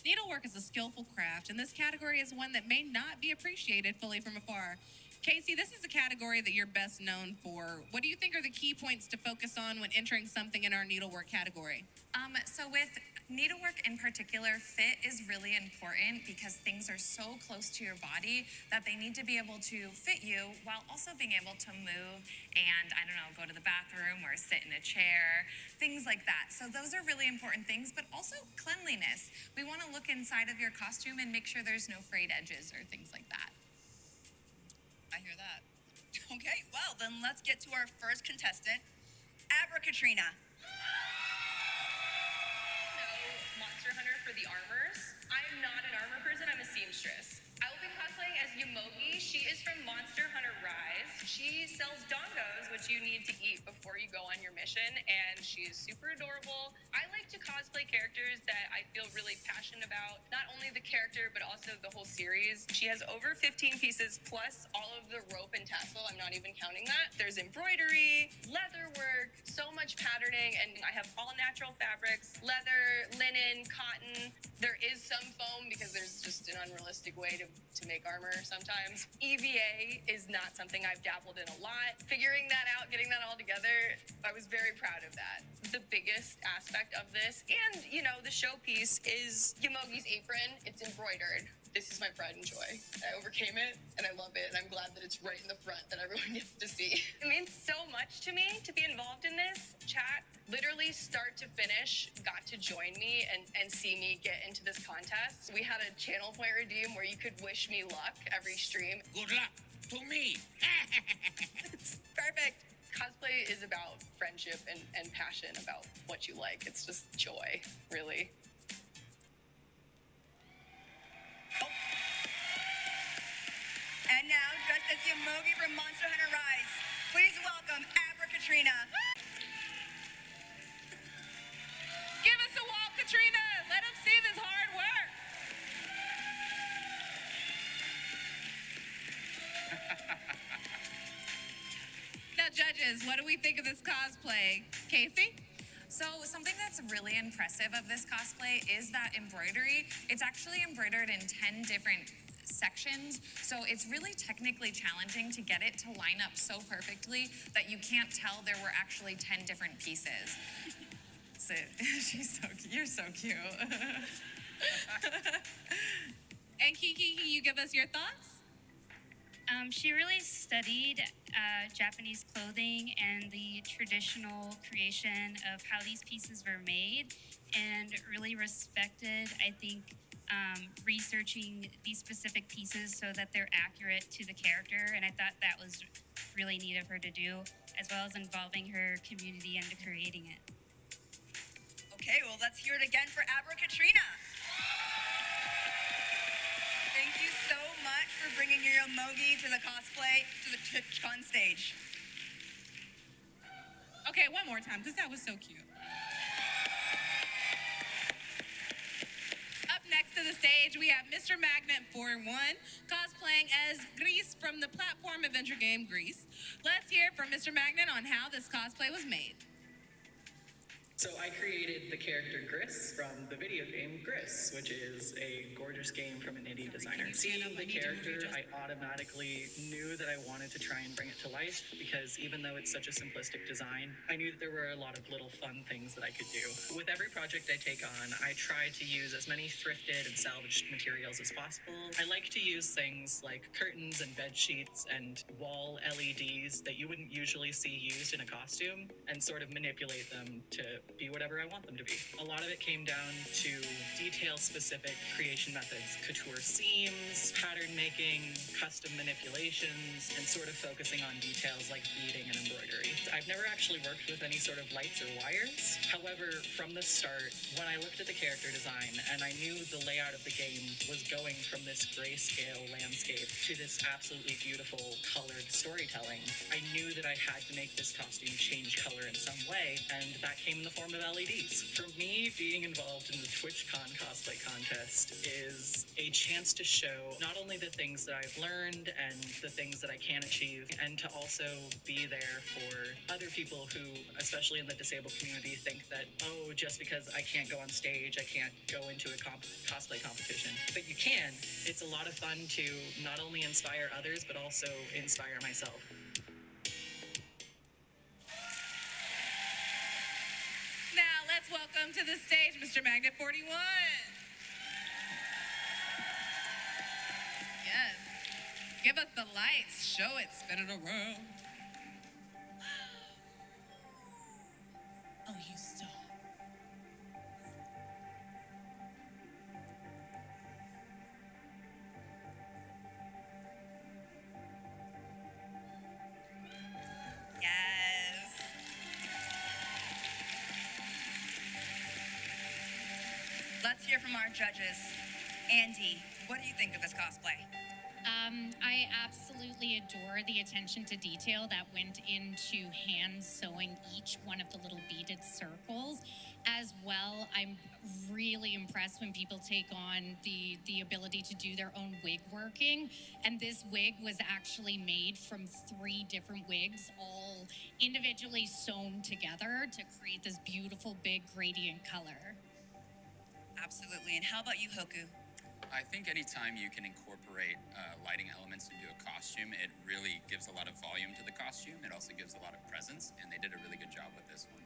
Speaker 13: Needlework is a skillful craft, and this category is one that may not be appreciated fully from afar. Casey, this is a category that you're best known for. What do you think are the key points to focus on when entering something in our needlework category?
Speaker 17: So with needlework in particular, fit is really important because things are so close to your body that they need to be able to fit you while also being able to move and, I don't know, go to the bathroom or sit in a chair, things like that. So those are really important things, but also cleanliness. We want to look inside of your costume and make sure there's no frayed edges or things like that.
Speaker 14: I hear that. Okay, well, then let's get to our first contestant, Katrina.
Speaker 18: Monster Hunter for the armors. I'm not an armor person, I'm a seamstress. I will be cosplaying as Yomogi. She is from Monster Hunter Rise. She sells dongos, which you need to eat before you go on your mission, and she is super adorable. I like to cosplay characters that I feel really passionate about, not only the character, but also the whole series. She has over 15 pieces, plus all of the rope and tassel. I'm not even counting that. There's embroidery, leather work, so much patterning, and I have all natural fabrics, leather, linen, cotton. There is some foam because there's just an unrealistic way to make armor sometimes. EVA is not something I've dabbled in a lot. Figuring that out, getting that all together, I was very proud of that. The biggest aspect of this, and you know, the showpiece is Yomogi's apron. It's embroidered. This is my pride and joy. I overcame it, and I love it, and I'm glad that it's right in the front that everyone gets to see. It means so much to me to be involved in this. Chat, literally start to finish, got to join me and see me get into this contest. We had a channel point redeem where you could wish me luck every stream.
Speaker 19: Good luck to me.
Speaker 18: It's perfect. Cosplay is about friendship and passion about what you like. It's just joy, really.
Speaker 14: And now, dressed as Yomogi from Monster Hunter Rise, please welcome Katrina.
Speaker 13: Give us a wall, Katrina. Let them see this hard work. Now, judges, what do we think of this cosplay? Casey?
Speaker 17: So something that's really impressive of this cosplay is that embroidery. It's actually embroidered in 10 different sections, so it's really technically challenging to get it to line up so perfectly that you can't tell there were actually 10 different pieces. So, you're so cute.
Speaker 13: And Kiki, can you give us your thoughts?
Speaker 15: She really studied Japanese clothing and the traditional creation of how these pieces were made, and really respected, I think, researching these specific pieces so that they're accurate to the character. And I thought that was really neat of her to do, as well as involving her community into creating it.
Speaker 14: Okay, well, let's hear it again for Katrina. Thank you so much for bringing your Yomogi to the cosplay, to the TwitchCon stage.
Speaker 13: Okay, one more time, because that was so cute. Up next to the stage, we have Mr. Magnet 4-1, cosplaying as Grease from the platform adventure game Grease. Let's hear from Mr. Magnet on how this cosplay was made.
Speaker 20: So I created the character Gris from the video game Gris, which is a gorgeous game from an indie designer. Seeing the character, I automatically knew that I wanted to try and bring it to life because even though it's such a simplistic design, I knew that there were a lot of little fun things that I could do. With every project I take on, I try to use as many thrifted and salvaged materials as possible. I like to use things like curtains and bed sheets and wall LEDs that you wouldn't usually see used in a costume and sort of manipulate them to be whatever I want them to be. A lot of it came down to detail-specific creation methods, couture seams, pattern making, custom manipulations, and sort of focusing on details like beading and embroidery. I've never actually worked with any sort of lights or wires. However, from the start, when I looked at the character design and I knew the layout of the game was going from this grayscale landscape to this absolutely beautiful colored storytelling, I knew that I had to make this costume change color in some way, and that came in the form of LEDs. For me, being involved in the TwitchCon cosplay contest is a chance to show not only the things that I've learned and the things that I can achieve, and to also be there for other people who, especially in the disabled community, think that, oh, just because I can't go on stage, I can't go into a cosplay competition. But you can. It's a lot of fun to not only inspire others, but also inspire myself.
Speaker 13: Now let's welcome to the stage Mr. Magda 41. Yes. Give us the lights. Show it. Spin it around. Oh, you stop.
Speaker 14: Yes. Let's hear from our judges. Andy, what do you think of this cosplay?
Speaker 19: I absolutely adore the attention to detail that went into hand sewing each one of the little beaded circles. As well, I'm really impressed when people take on the ability to do their own wig working. And this wig was actually made from 3 different wigs, all individually sewn together to create this beautiful big gradient color.
Speaker 14: Absolutely. And how about you, Hoku?
Speaker 16: I think anytime you can incorporate lighting elements into a costume, it really gives a lot of volume to the costume. It also gives a lot of presence, and they did a really good job with this one.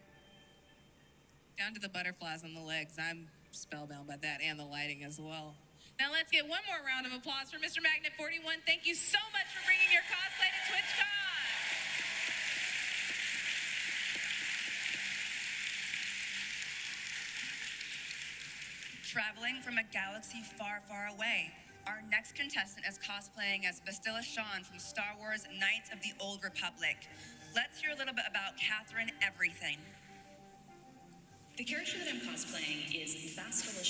Speaker 13: Down to the butterflies on the legs. I'm spellbound by that and the lighting as well. Now let's get one more round of applause for Mr. Magnet 41. Thank you so much for bringing your cosplay to TwitchCon.
Speaker 14: Traveling from a galaxy far, far away. Our next contestant is cosplaying as Bastille from Star Wars Knights of the Old Republic. Let's hear a little bit about Catherine Everything.
Speaker 21: The character that I'm cosplaying is Bastille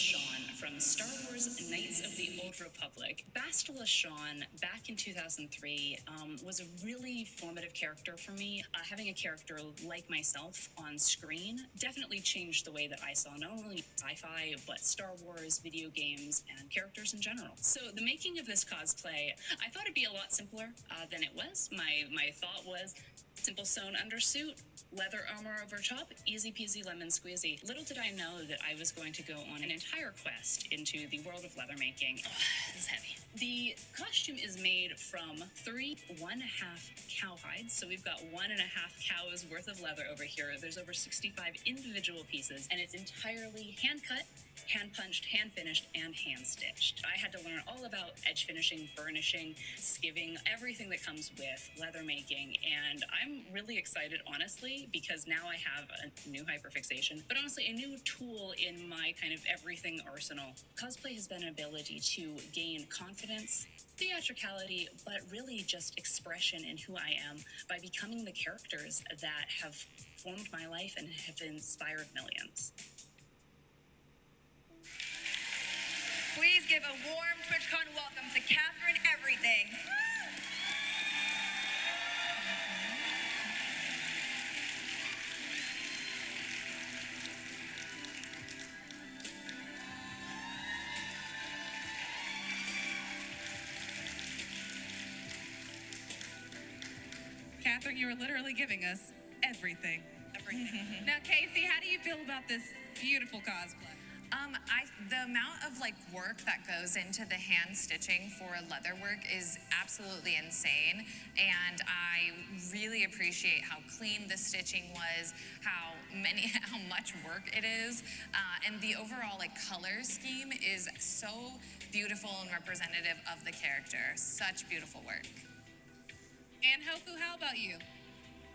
Speaker 21: from Star Wars Knights of the Old Republic. Bastille back in 2003, was a really formative character for me. Having a character like myself on screen definitely changed the way that I saw not only sci-fi, but Star Wars, video games, and characters in general. So the making of this cosplay, I thought it'd be a lot simpler than it was. My thought was, simple sewn undersuit, leather armor over top, easy peasy lemon squeezy. Little did I know that I was going to go on an entire quest into the world of leather making. This is heavy. The costume is made from 3 1/2 cow hides. So we've got 1.5 cows worth of leather over here. There's over 65 individual pieces, and it's entirely hand cut, hand punched, hand finished, and hand stitched. I had to learn all about edge finishing, burnishing, skiving, everything that comes with leather making, and I'm really excited, honestly, because now I have a new hyperfixation, but honestly, a new tool in my kind of everything arsenal. Cosplay has been an ability to gain confidence, theatricality, but really just expression in who I am by becoming the characters that have formed my life and have inspired millions.
Speaker 14: Please give a warm TwitchCon welcome to Catherine Everything.
Speaker 13: Catherine, you were literally giving us everything. Everything. Now, Casey, how do you feel about this beautiful cosplay?
Speaker 17: The amount of work that goes into the hand stitching for leather work is absolutely insane, and I really appreciate how clean the stitching was, how much work it is, and the overall color scheme is so beautiful and representative of the character. Such beautiful work.
Speaker 13: And Hoku, how about you?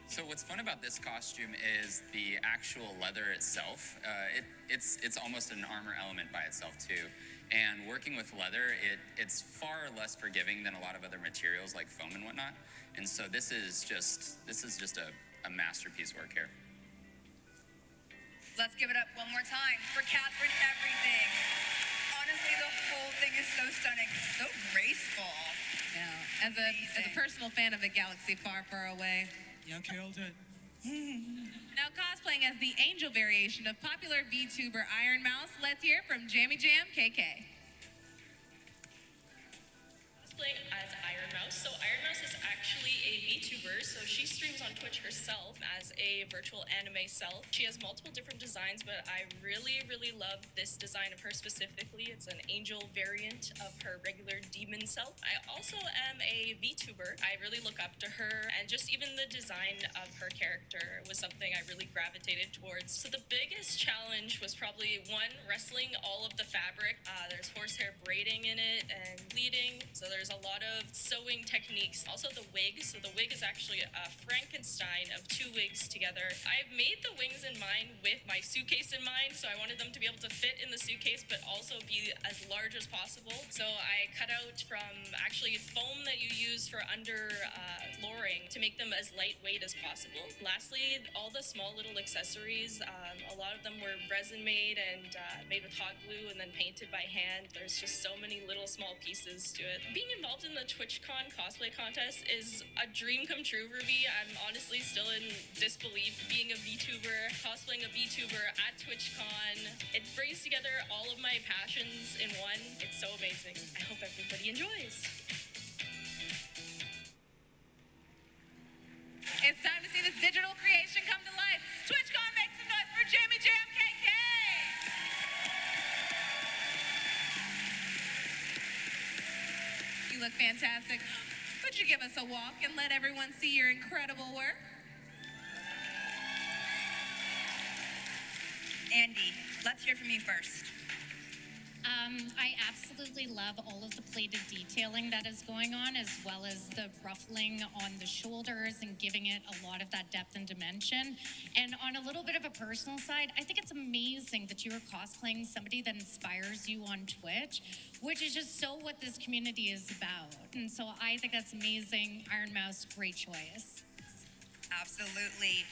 Speaker 16: So what's fun about this costume is the actual leather itself. It's almost an armor element by itself too. And working with leather, it's far less forgiving than a lot of other materials like foam and whatnot. And so this is just a masterpiece work here.
Speaker 14: Let's give it up one more time for Catherine Everything. Honestly, the whole thing is so stunning, so graceful.
Speaker 13: Now, as a personal fan of A Galaxy Far, Far Away,
Speaker 9: You killed it.
Speaker 13: Now cosplaying as the angel variation of popular VTuber Iron Mouse, let's hear from Jammy Jam KK.
Speaker 1: Cosplay as Iron Mouse. So Iron Mouse is actually a VTuber, so she streams on Twitch herself as a virtual anime self. She has multiple different designs, but I really, really love this design of her specifically. It's an angel variant of her regular demon self. I also am a VTuber. I really look up to her, and just even the design of her character was something I really gravitated towards. So the biggest challenge was probably one, wrestling all of the fabric. There's horsehair braiding in it and pleating, so there's a lot of sewing techniques. Also the wig, so the wig is actually a Frankenstein of two wigs together. I made the wings in mind with my suitcase in mind, so I wanted them to be able to fit in the suitcase but also be as large as possible. So I cut out from actually foam that you use for under flooring to make them as lightweight as possible. Lastly, all the small little accessories, a lot of them were resin made and made with hot glue and then painted by hand. There's just so many little small pieces to it. Being involved in the TwitchCon cosplay contest is a dream come true for me. I'm honestly still in disbelief. Being a VTuber, cosplaying a VTuber at TwitchCon, it brings together all of my passions in one. It's so amazing. I hope everybody enjoys.
Speaker 13: It's time to see this digital creation come to life. TwitchCon, make some noise for Jammy Jam KK! You look fantastic. Would you give us a walk and let everyone see your incredible work?
Speaker 14: Andy, let's hear from you first.
Speaker 19: I absolutely love all of the plated detailing that is going on, as well as the ruffling on the shoulders and giving it a lot of that depth and dimension. And on a little bit of a personal side, I think it's amazing that you are cosplaying somebody that inspires you on Twitch, which is just so what this community is about. And so I think that's amazing. Iron Mouse, great choice.
Speaker 14: Absolutely.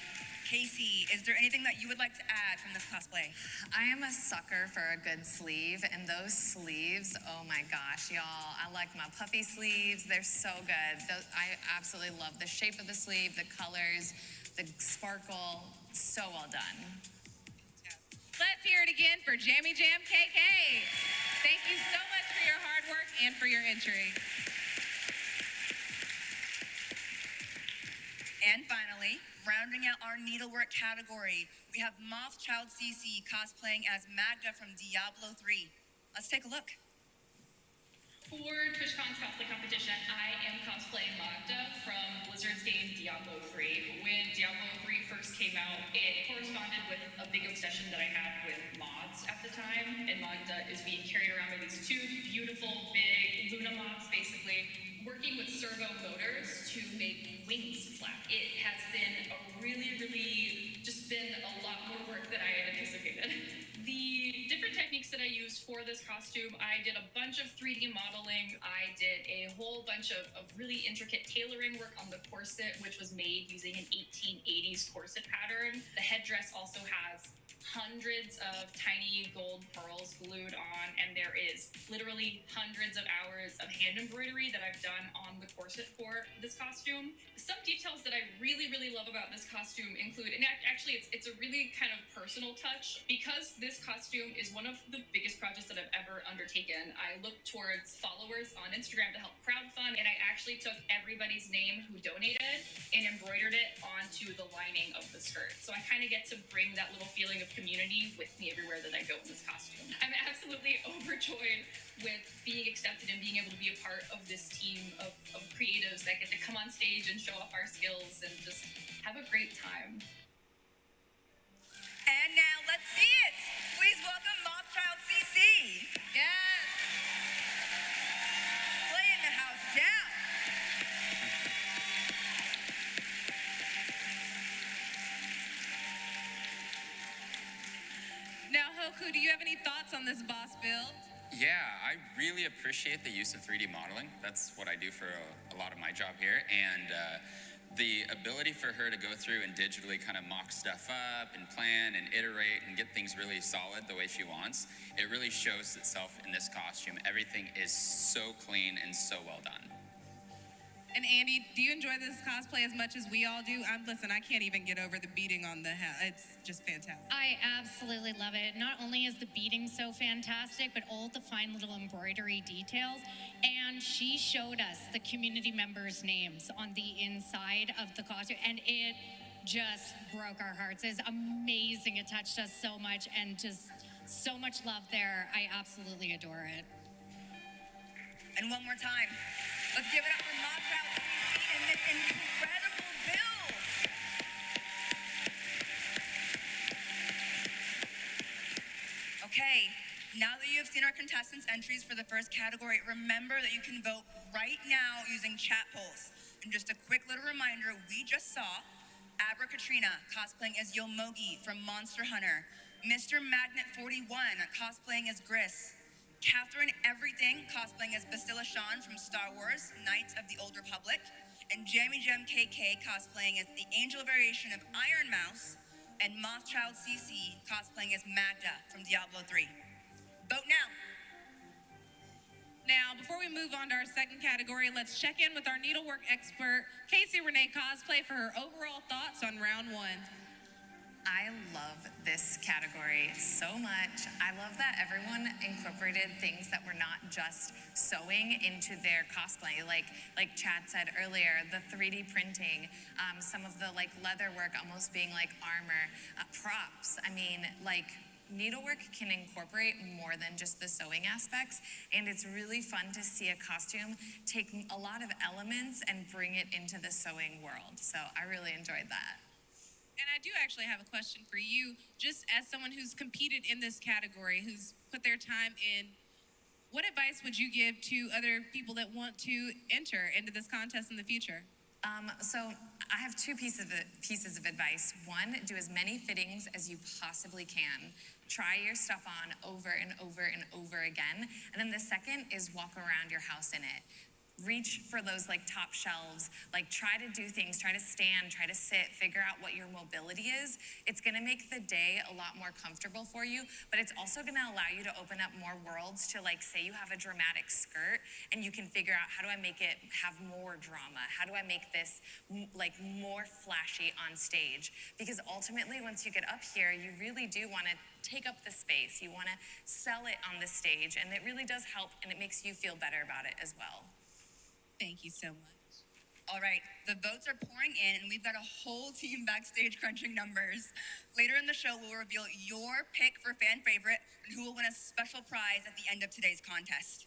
Speaker 14: Casey, is there anything that you would like to add from this cosplay?
Speaker 17: I am a sucker for a good sleeve, and those sleeves, oh my gosh, y'all. I like my puffy sleeves. They're so good. I absolutely love the shape of the sleeve, the colors, the sparkle. So well done.
Speaker 13: Let's hear it again for Jammy Jam KK. Thank you so much for your hard work and for your entry.
Speaker 14: And finally, rounding out our needlework category, we have Moth Child CC cosplaying as Magda from Diablo 3. Let's take a look.
Speaker 22: For TwitchCon's cosplay competition, I am cosplaying Magda from Blizzard's game Diablo 3. When Diablo 3 first came out, it corresponded with a big obsession that I had with mods at the time, and Magda is being carried around by these two beautiful, big Luna mods, basically, working with servo motors to make wings flap. It has been a really just been a lot more work than I had anticipated. The different techniques that I used for this costume, I did a bunch of 3D modeling. I did a whole bunch of really intricate tailoring work on the corset, which was made using an 1880s corset pattern. The headdress also has hundreds of tiny gold pearls glued on, and there is literally hundreds of hours of hand embroidery that I've done on the corset for this costume. Some details that I really love about this costume include, and actually it's a really kind of personal touch, because this costume is one of the biggest projects that I've ever undertaken. I looked towards followers on Instagram to help crowdfund, and I actually took everybody's name who donated and embroidered it onto the lining of the skirt. So I kind of get to bring that little feeling of community with me everywhere that I go in this costume. I'm absolutely overjoyed with being accepted and being able to be a part of this team of creatives that get to come on stage and show off our skills and just have a great time.
Speaker 14: And now let's see it. Please welcome Moth Child CC.
Speaker 13: Yes.
Speaker 14: Playing the house down.
Speaker 13: Now, Hoku, do you have any thoughts on this boss build?
Speaker 16: Yeah, I really appreciate the use of 3D modeling. That's what I do for a lot of my job here. And the ability for her to go through and digitally kind of mock stuff up and plan and iterate and get things really solid the way she wants, it really shows itself in this costume. Everything is so clean and so well done.
Speaker 13: And Andy, do you enjoy this cosplay as much as we all do? Listen, I can't even get over the beading on the hat. It's just fantastic.
Speaker 19: I absolutely love it. Not only is the beading so fantastic, but all the fine little embroidery details. And she showed us the community members' names on the inside of the costume, and it just broke our hearts. It's amazing. It touched us so much, and just so much love there. I absolutely adore it.
Speaker 14: And one more time, let's give it up for Moth and this incredible build. Okay, now that you have seen our contestants' entries for the first category, remember that you can vote right now using chat polls. And just a quick little reminder, we just saw Abra Katrina cosplaying as Yomogi from Monster Hunter, Mr. Magnet 41 cosplaying as Gris, Catherine Everything cosplaying as Bastille from Star Wars, Knights of the Old Republic, and Jammy Gem KK cosplaying as the angel variation of Iron Mouse, and Mothchild CC cosplaying as Magda from Diablo 3. Vote now.
Speaker 13: Now, before we move on to our second category, let's check in with our needlework expert, AthenaRonae Cosplay, for her overall thoughts on round one.
Speaker 17: I love this category so much. I love that everyone incorporated things that were not just sewing into their cosplay. Like Chad said earlier, the 3D printing, some of the leather work almost being like armor, props. I mean, needlework can incorporate more than just the sewing aspects, and it's really fun to see a costume take a lot of elements and bring it into the sewing world. So I really enjoyed that.
Speaker 13: And I do actually have a question for you, just as someone who's competed in this category, who's put their time in. What advice would you give to other people that want to enter into this contest in the future?
Speaker 17: So I have two pieces of advice. One, do as many fittings as you possibly can. Try your stuff on over and over and over again. And then the second is walk around your house in it. Reach for those top shelves, try to do things, try to stand, try to sit, figure out what your mobility is. It's gonna make the day a lot more comfortable for you, but it's also gonna allow you to open up more worlds to say you have a dramatic skirt and you can figure out, how do I make it have more drama? How do I make this more flashy on stage? Because ultimately, once you get up here, you really do wanna take up the space. You wanna sell it on the stage, and it really does help, and it makes you feel better about it as well.
Speaker 13: Thank you so much.
Speaker 14: All right, the votes are pouring in, and we've got a whole team backstage crunching numbers. Later in the show, we'll reveal your pick for fan favorite and who will win a special prize at the end of today's contest.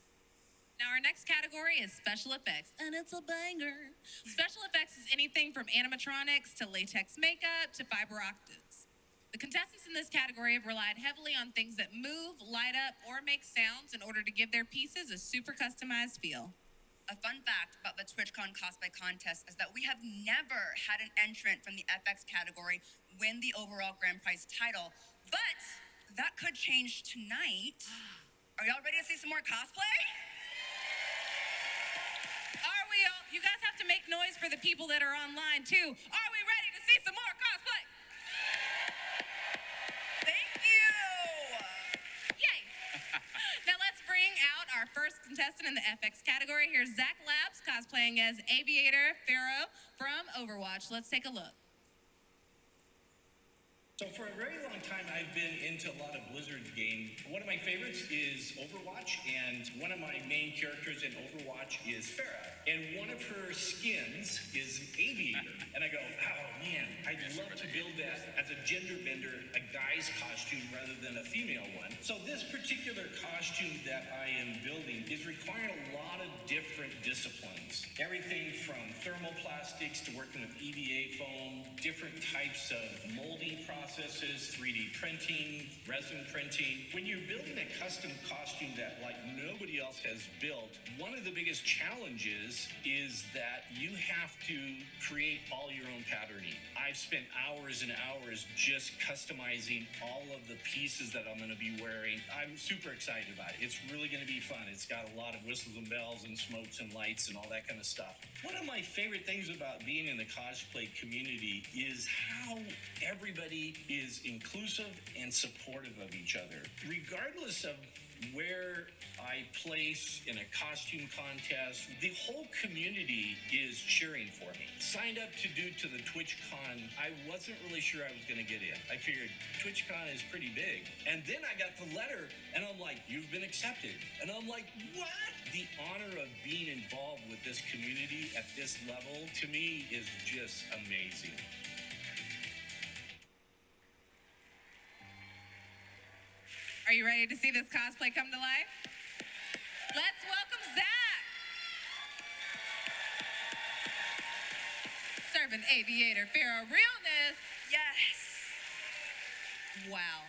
Speaker 13: Now, our next category is special effects, and it's a banger. Special effects is anything from animatronics to latex makeup to fiber optics. The contestants in this category have relied heavily on things that move, light up, or make sounds in order to give their pieces a super customized feel.
Speaker 14: A fun fact about the TwitchCon cosplay contest is that we have never had an entrant from the FX category win the overall grand prize title, but that could change tonight. Are y'all ready to see some more cosplay?
Speaker 13: Are we all? You guys have to make noise for the people that are online too. Are we ready to see some more cosplay?
Speaker 14: Thank you.
Speaker 13: Yay. Now let's bring out our first contestant in the FX category. Here's Zach Labs cosplaying as Aviator Pharaoh from Overwatch. Let's take a look.
Speaker 3: So for a very long time, I've been into a lot of Blizzard games. One of my favorites is Overwatch, and one of my main characters in Overwatch is Pharaoh. And one of her skins is Aviator. And I go, oh man, I'd love to build that as a gender bender, a guy's costume rather than a female one. So this particular costume that I am building is requiring a lot of different disciplines. Everything from thermoplastics to working with EVA foam, different types of molding processes, 3D printing, resin printing. When you're building a custom costume that nobody else has built, one of the biggest challenges is that you have to create all your own patterning. I've spent hours and hours just customizing all of the pieces that I'm going to be wearing. I'm super excited about it. It's really going to be fun. It's got a lot of whistles and bells and smokes and lights and all that kind of stuff. One of my favorite things about being in the cosplay community is how everybody is inclusive and supportive of each other. Regardless of where I place in a costume contest, the whole community is cheering for me. Signed up to the TwitchCon. I wasn't really sure I was going to get in. I figured TwitchCon is pretty big. And then I got the letter and I'm like, you've been accepted. And I'm like, what? The honor of being involved with this community at this level, to me, is just amazing.
Speaker 13: Are you ready to see this cosplay come to life? Let's welcome Zach. Serving Aviator, Pharaoh realness.
Speaker 14: Yes.
Speaker 13: Wow.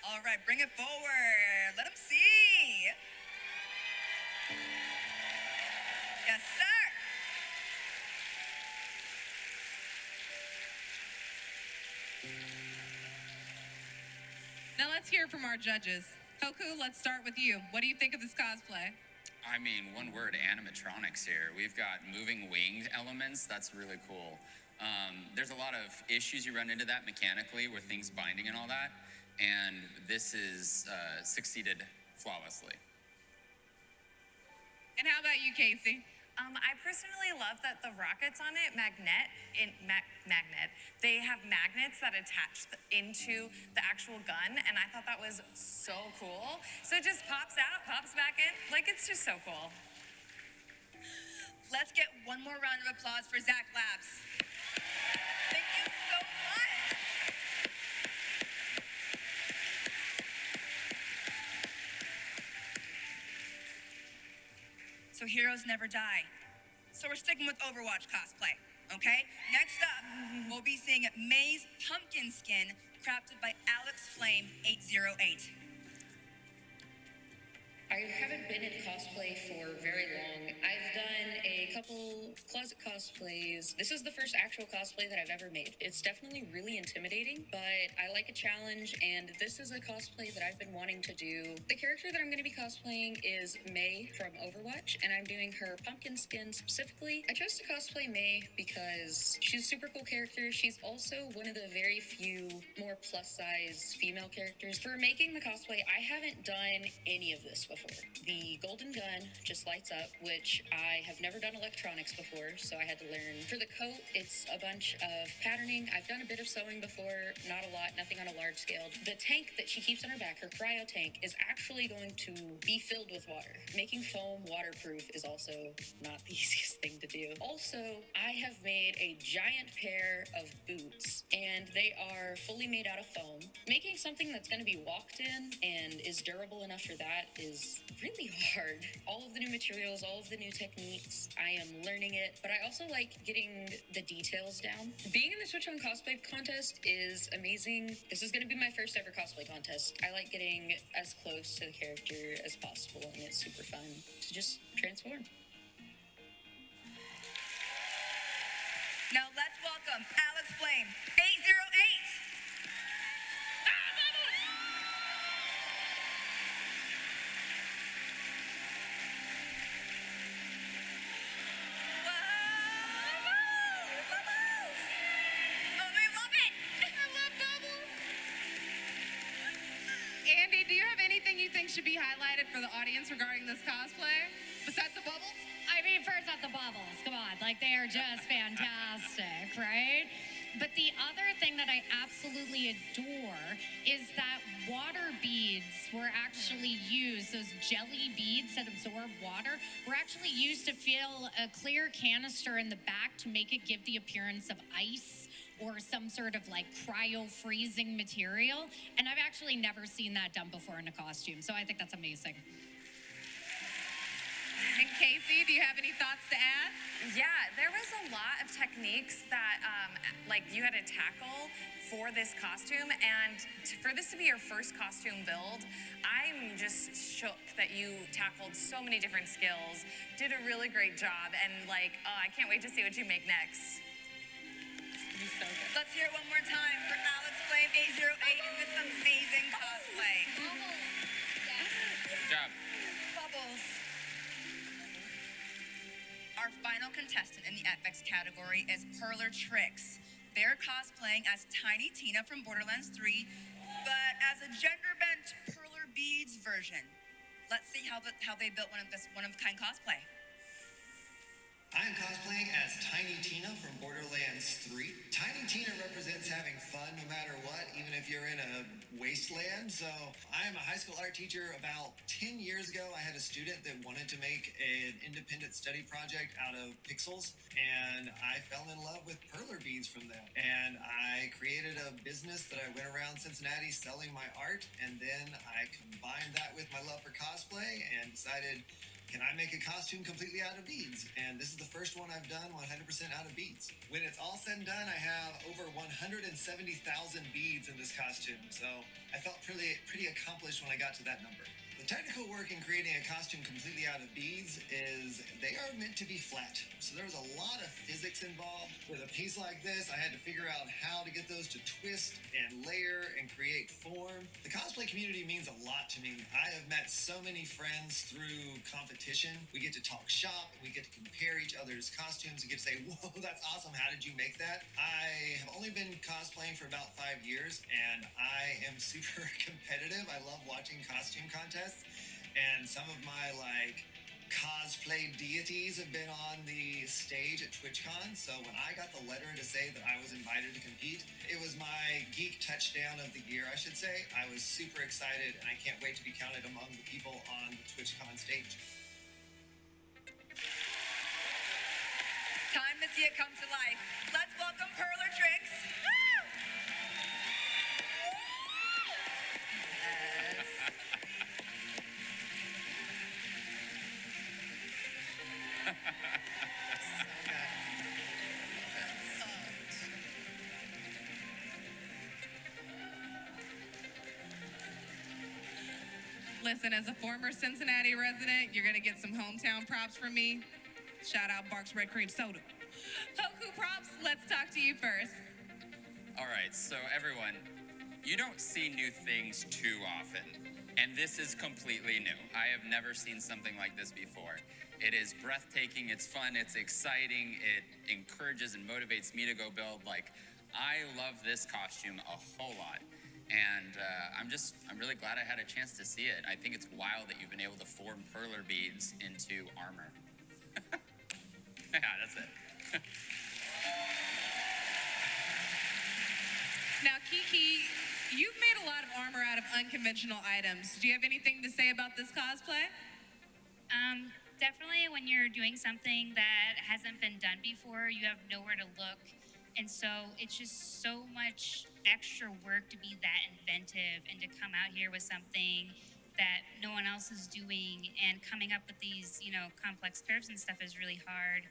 Speaker 14: All right, bring it forward. Let them see. Yes, sir.
Speaker 13: Now let's hear from our judges. Hoku, let's start with you. What do you think of this cosplay?
Speaker 16: I mean, one word, animatronics here. We've got moving winged elements. That's really cool. There's a lot of issues you run into that mechanically with things binding and all that. And this is succeeded flawlessly.
Speaker 13: And how about you, Casey?
Speaker 17: I personally love that the rockets on it, magnet, they have magnets that attach into the actual gun, and I thought that was so cool. So it just pops out, pops back in, like it's just so cool.
Speaker 14: Let's get one more round of applause for Zach Labs. Thank you so much. So heroes never die. So we're sticking with Overwatch cosplay, okay? Next up, we'll be seeing May's pumpkin skin crafted by Alex Flame 808.
Speaker 4: I haven't been in cosplay for very long. I've done a couple closet cosplays. This is the first actual cosplay that I've ever made. It's definitely really intimidating, but I like a challenge, and this is a cosplay that I've been wanting to do. The character that I'm going to be cosplaying is May from Overwatch, and I'm doing her pumpkin skin specifically. I chose to cosplay May because she's a super cool character. She's also one of the very few more plus-size female characters. For making the cosplay, I haven't done any of this before. The golden gun just lights up, which I have never done electronics before, so I had to learn. For the coat, it's a bunch of patterning. I've done a bit of sewing before, not a lot, nothing on a large scale. The tank that she keeps on her back, her cryo tank, is actually going to be filled with water. Making foam waterproof is also not the easiest thing to do. Also, I have made a giant pair of boots, and they are fully made out of foam. Making something that's going to be walked in and is durable enough for that is really hard. All of the new materials, all of the new techniques, I am learning it, but I also like getting the details down. Being in the TwitchCon cosplay contest is amazing. This is going to be my first ever cosplay contest. I like getting as close to the character as possible, and it's super fun to just transform.
Speaker 14: Now let's welcome Alex Flame 808.
Speaker 13: Andy, do you have anything you think should be highlighted for the audience regarding this cosplay? Besides the bubbles?
Speaker 19: I mean, first off, the bubbles. Come on. Like, they are just fantastic, right? But the other thing that I absolutely adore is that water beads were actually used, those jelly beads that absorb water, were actually used to fill a clear canister in the back to make it give the appearance of ice or some sort of like cryo-freezing material. And I've actually never seen that done before in a costume, so I think that's amazing.
Speaker 13: And Casey, do you have any thoughts to add?
Speaker 17: Yeah, there was a lot of techniques that like you had to tackle for this costume, and for this to be your first costume build, I'm just shook that you tackled so many different skills, did a really great job, and like, I can't wait to see what you make next. So good.
Speaker 14: Let's hear it one more time for Alex Flame 808 and this amazing cosplay.
Speaker 16: Good job.
Speaker 14: Bubbles. Our final contestant in the FX category is Perler Tricks. They're cosplaying as Tiny Tina from Borderlands 3. but as a gender-bent perler beads version. Let's see how they built one of a kind cosplay.
Speaker 11: I am cosplaying as Tiny Tina from Borderlands 3. Tiny Tina represents having fun no matter what, even if you're in a wasteland. So I am a high school art teacher. About 10 years ago, I had a student that wanted to make an independent study project out of pixels, and I fell in love with perler beads from them. And I created a business that I went around Cincinnati selling my art, and then I combined that with my love for cosplay and decided, can I make a costume completely out of beads? And this is the first one I've done 100% out of beads. When it's all said and done, I have over 170,000 beads in this costume. So I felt pretty accomplished when I got to that number. The technical work in creating a costume completely out of beads is they are meant to be flat. So there was a lot of physics involved. With a piece like this, I had to figure out how to get those to twist and layer and create form. The cosplay community means a lot to me. I have met so many friends through competition. We get to talk shop, we get to compare each other's costumes, and get to say, whoa, that's awesome, how did you make that? I have only been cosplaying for about 5 years, and I am super competitive. I love watching costume contests. And some of my cosplay deities have been on the stage at TwitchCon. So when I got the letter to say that I was invited to compete, it was my geek touchdown of the year, I should say. I was super excited, and I can't wait to be counted among the people on the TwitchCon stage.
Speaker 14: Time to see it come to life. Let's welcome Perler Tricks.
Speaker 13: Listen, as a former Cincinnati resident, you're gonna get some hometown props from me. Shout out Barks Red Cream Soda. Hoku Props, let's talk to you first.
Speaker 16: All right, so everyone, you don't see new things too often, and this is completely new. I have never seen something like this before. It is breathtaking, it's fun, it's exciting, it encourages and motivates me to go build. I love this costume a whole lot. And I'm really glad I had a chance to see it. I think it's wild that you've been able to form perler beads into armor. Yeah, that's it.
Speaker 13: Now, Kiki, you've made a lot of armor out of unconventional items. Do you have anything to say about this cosplay?
Speaker 15: Definitely when you're doing something that hasn't been done before, you have nowhere to look. And so it's just so much extra work to be that inventive and to come out here with something that no one else is doing, and coming up with these, complex curves and stuff is really hard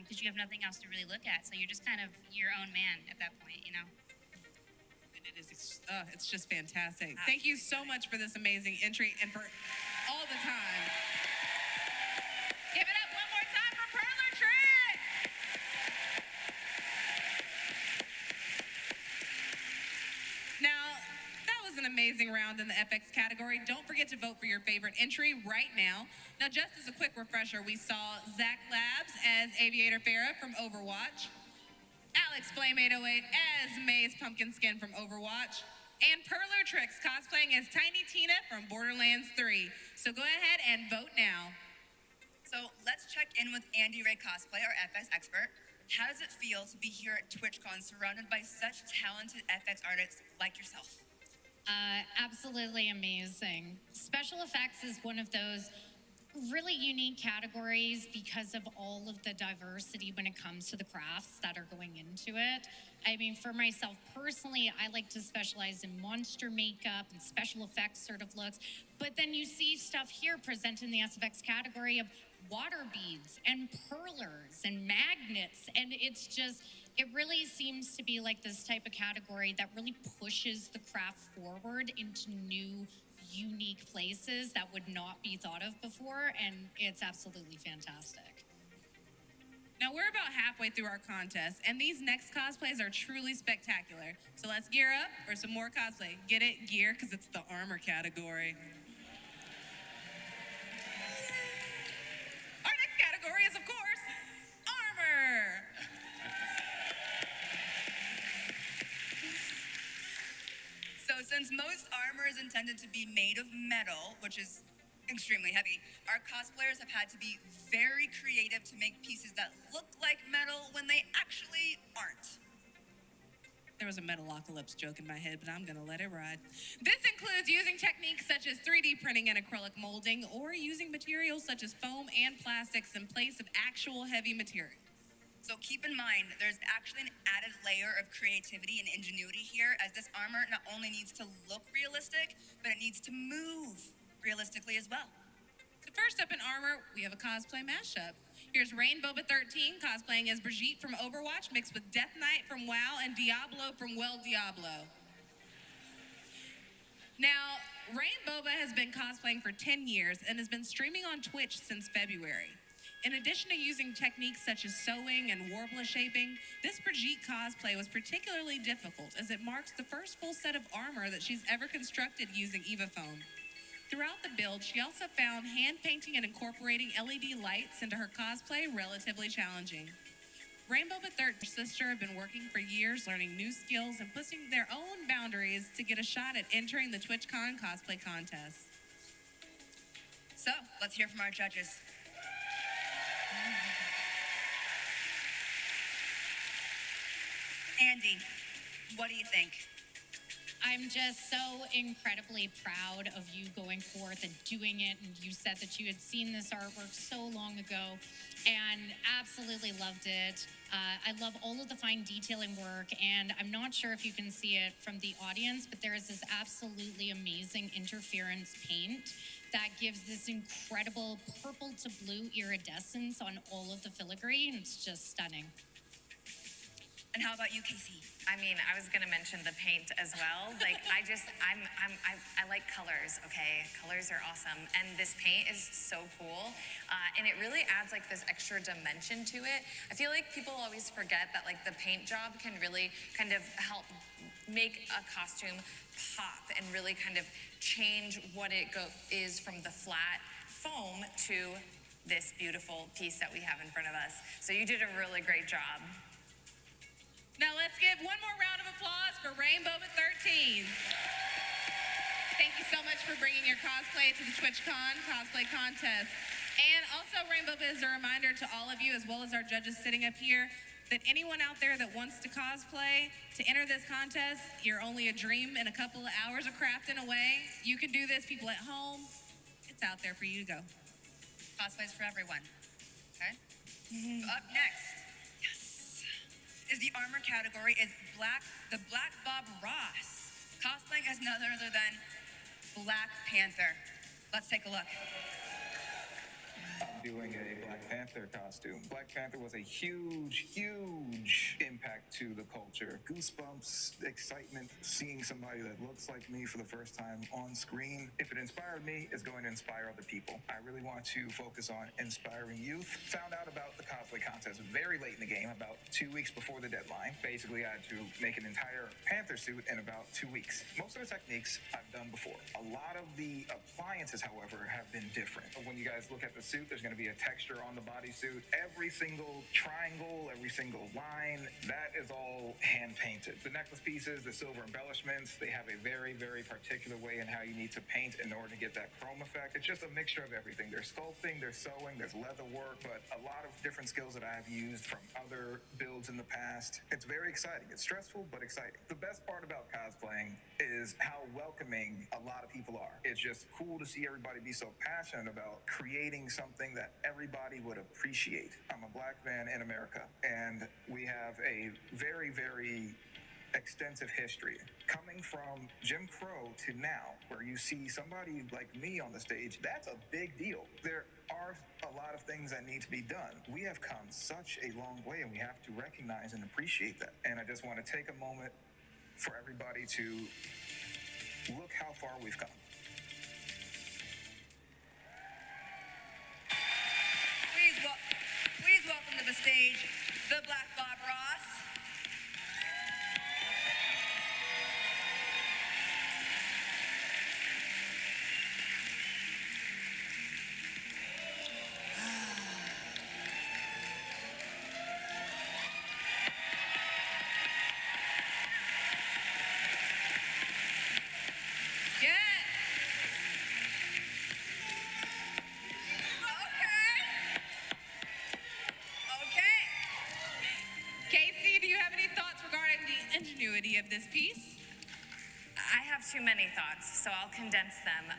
Speaker 15: because you have nothing else to really look at. So you're just kind of your own man at that point,
Speaker 13: And it is, it's just fantastic. Thank you so much for this amazing entry and for all the time. Give it up one more time for Perler Trick! Now, that was an amazing round in the FX category. Don't forget to vote for your favorite entry right now. Now, just as a quick refresher, we saw Zach Labs as Aviator Pharaoh from Overwatch, Alex Flame 808 as May's Pumpkin Skin from Overwatch, and Perler Tricks cosplaying as Tiny Tina from Borderlands 3. So go ahead and vote now.
Speaker 14: So let's check in with Andy Ray Cosplay, our FX expert. How does it feel to be here at TwitchCon surrounded by such talented FX artists like yourself?
Speaker 19: Absolutely amazing. Special effects is one of those really unique categories because of all of the diversity when it comes to the crafts that are going into it. I mean, for myself personally, I like to specialize in monster makeup and special effects sort of looks, but then you see stuff here present in the SFX category of water beads and perlers and magnets, and it's just, it really seems to be like this type of category that really pushes the craft forward into new, unique places that would not be thought of before, and it's absolutely fantastic.
Speaker 13: Now, we're about halfway through our contest, and these next cosplays are truly spectacular. So let's gear up for some more cosplay. Get it? Gear, because it's the armor category. Our next category is, of course, armor.
Speaker 14: So Since most armor is intended to be made of metal, which is extremely heavy, our cosplayers have had to be very creative to make pieces that look like metal when they actually aren't.
Speaker 13: There was a Metalocalypse joke in my head, but I'm gonna let it ride. This includes using techniques such as 3D printing and acrylic molding, or using materials such as foam and plastics in place of actual heavy material.
Speaker 14: So keep in mind, there's actually an added layer of creativity and ingenuity here, as this armor not only needs to look realistic, but it needs to move realistically as well.
Speaker 13: So first up in armor, we have a cosplay mashup. Here's Rainbowa 13 cosplaying as Brigitte from Overwatch, mixed with Death Knight from WoW and Diablo from Diablo. Now, Rainbowa has been cosplaying for 10 years and has been streaming on Twitch since February. In addition to using techniques such as sewing and Warbler shaping, this Brigitte cosplay was particularly difficult as it marks the first full set of armor that she's ever constructed using Eva foam. Throughout the build, she also found hand painting and incorporating LED lights into her cosplay relatively challenging. Rainbowa 13's sister have been working for years learning new skills and pushing their own boundaries to get a shot at entering the TwitchCon cosplay contest.
Speaker 14: So, let's hear from our judges. Andy, what do you think?
Speaker 19: I'm just so incredibly proud of you going forth and doing it. And you said that you had seen this artwork so long ago and absolutely loved it. I love all of the fine detailing work, and I'm not sure if you can see it from the audience, but there is this absolutely amazing interference paint that gives this incredible purple to blue iridescence on all of the filigree, and it's just stunning.
Speaker 14: And how about you, Casey?
Speaker 17: I mean, I was gonna mention the paint as well. Like, I like colors, okay? Colors are awesome. And this paint is so cool. And it really adds like this extra dimension to it. I feel like people always forget that like the paint job can really kind of help make a costume pop and really kind of change what it is from the flat foam to this beautiful piece that we have in front of us. So you did a really great job.
Speaker 13: Now let's give one more round of applause for Rainbowa 13. Thank you so much for bringing your cosplay to the TwitchCon cosplay contest. And also, Rainbowa is a reminder to all of you, as well as our judges sitting up here, that anyone out there that wants to cosplay, to enter this contest, you're only a dream and a couple of hours of crafting away. You can do this, people at home. It's out there for you to go.
Speaker 14: Cosplay's for everyone. Okay? Up next is the armor category is the Black Bob Ross, cosplaying as none other than Black Panther. Let's take a look.
Speaker 2: I'm doing a Black Panther costume. Black Panther was a huge, huge impact to the culture. Goosebumps, excitement, seeing somebody that looks like me for the first time on screen. If it inspired me, it's going to inspire other people. I really want to focus on inspiring youth. Found out about the cosplay contest very late in the game, about 2 weeks before the deadline. Basically, I had to make an entire Panther suit in about 2 weeks. Most of the techniques I've done before. A lot of the appliances, however, have been different. When you guys look at the suit, there's going to be a texture on the bodysuit. Every single triangle, every single line, that is all hand painted. The necklace pieces, the silver embellishments, they have a very, very particular way in how you need to paint in order to get that chrome effect. It's just a mixture of everything. There's sculpting, there's sewing, there's leather work, but a lot of different skills that I've used from other builds in the past. It's very exciting. It's stressful, but exciting. The best part about cosplaying is how welcoming a lot of people are. It's just cool to see everybody be so passionate about creating something that everybody would appreciate. I'm a Black man in America, and we have a very, very extensive history. Coming from Jim Crow to now, where you see somebody like me on the stage, that's a big deal. There are a lot of things that need to be done. We have come such a long way, and we have to recognize and appreciate that. And I just want to take a moment for everybody to look how far we've come.
Speaker 14: Please welcome to the stage the Black Bob Ross.
Speaker 13: this piece?
Speaker 17: I have too many thoughts, so I'll condense them.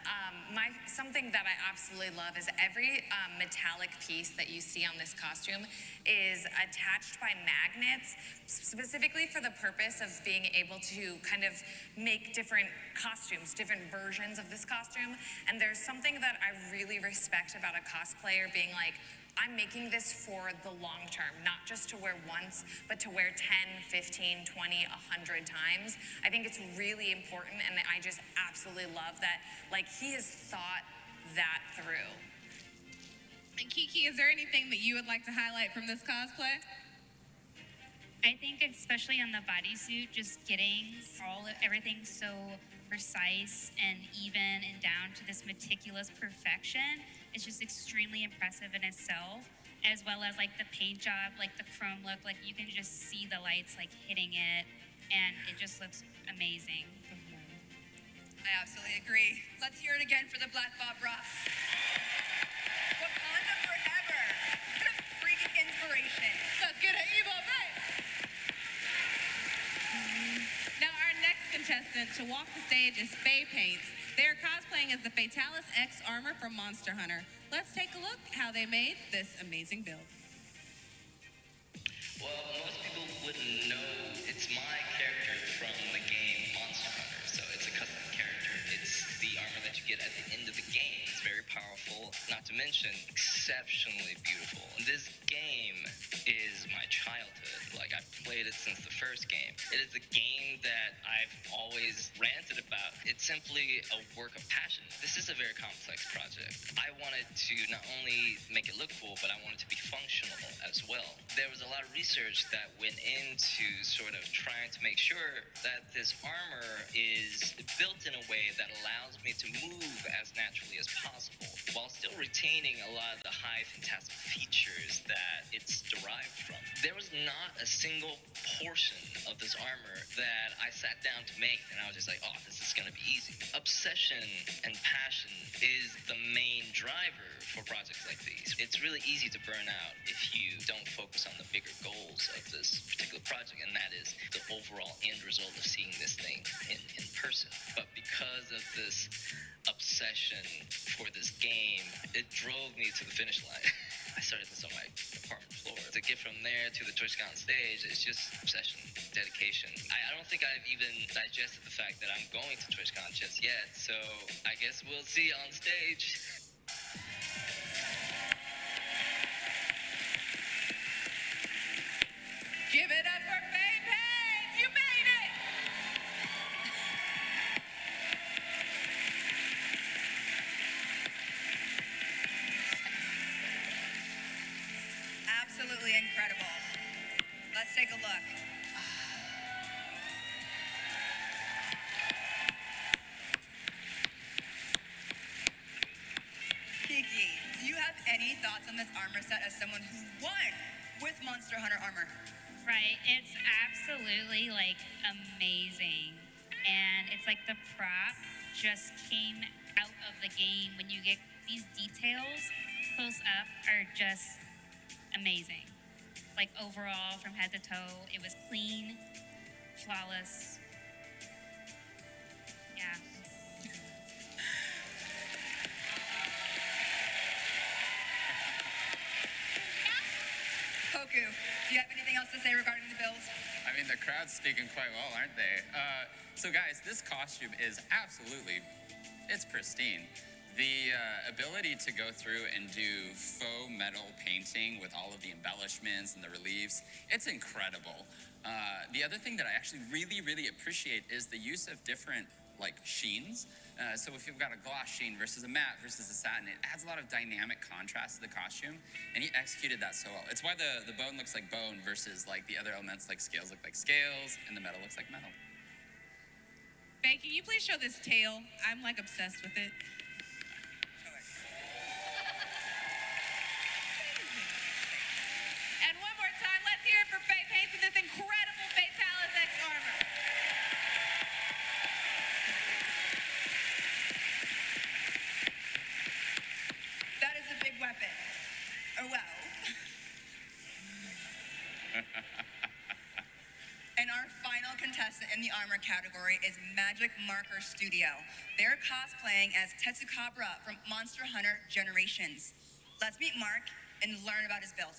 Speaker 17: Something that I absolutely love is every metallic piece that you see on this costume is attached by magnets, specifically for the purpose of being able to kind of make different costumes, different versions of this costume. And there's something that I really respect about a cosplayer being like, I'm making this for the long term, not just to wear once, but to wear 10, 15, 20, 100 times. I think it's really important, and I just absolutely love that, like, he has thought that through.
Speaker 13: And Kiki, is there anything that you would like to highlight from this cosplay?
Speaker 15: I think especially on the bodysuit, just getting everything so precise and even and down to this meticulous perfection is just extremely impressive in itself, as well as like the paint job, like the chrome look, like you can just see the lights like hitting it, and it just looks amazing.
Speaker 14: I absolutely agree. Let's hear it again for the Black Bob Ross. Wakanda forever. What a freaking inspiration.
Speaker 13: Let's get it, Evo, right? Now our next contestant to walk the stage is Faye Paints. They are cosplaying as the Fatalis X armor from Monster Hunter. Let's take a look how they made this amazing build.
Speaker 6: Well, most people wouldn't know it's my character from the game Monster Hunter, so it's a custom character. It's the armor that you get at the end of the game. It's very powerful, not to mention exceptionally beautiful. This game is my childhood. Like, I've played it since the first game. It is a game that I've always ranted about. It's simply a work of passion. This is a very complex project. I wanted to not only make it look cool, but I wanted to be functional as well. There was a lot of research that went into sort of trying to make sure that this armor is built in a way that allows me to move as naturally as possible, while still retaining a lot of the high fantastic features that it's derived from. There was not a single portion of this armor that I sat down to make and I was just like, oh, this is gonna be easy. Obsession and passion is the main driver for projects like these. It's really easy to burn out if you don't focus on the bigger goals of this particular project, and that is the overall end result of seeing this thing in person. But because of this obsession for this game, it drove me to the finish line. I started this on my apartment floor. To get from there to the TwitchCon stage, it's just obsession, dedication. I don't think I've even digested the fact that I'm going to TwitchCon just yet, so I guess we'll see on stage.
Speaker 13: Give it up for Faye Paints! You made it!
Speaker 14: Absolutely incredible. Let's take a look. Kiki, do you have any thoughts on this armor set as someone who won with Monster Hunter armor?
Speaker 15: Right, it's absolutely like amazing, and it's like the prop just came out of the game. When you get these details close up are just amazing. Like overall, from head to toe, it was clean, flawless. Yeah.
Speaker 14: Poku, do you have anything else to say regarding the build?
Speaker 16: I mean, the crowd's speaking quite well, aren't they? So guys, this costume is absolutely, it's pristine. The ability to go through and do faux metal painting with all of the embellishments and the reliefs, it's incredible. The other thing that I actually really appreciate is the use of different like sheens. So if you've got a gloss sheen versus a matte versus a satin, it adds a lot of dynamic contrast to the costume, and he executed that so well. It's why the bone looks like bone versus like the other elements like scales look like scales, and the metal looks like metal.
Speaker 13: Faye, can you please show this tail? I'm like obsessed with it. And one more time, let's hear it for Faye Paints and this incredible Fatalis X armor.
Speaker 14: That is a big weapon. Oh, wow. And our final final contestant in the armor category is Magic Marker Studio. They're cosplaying as Tetsu Cabra from Monster Hunter Generations. Let's meet Mark and learn about his build.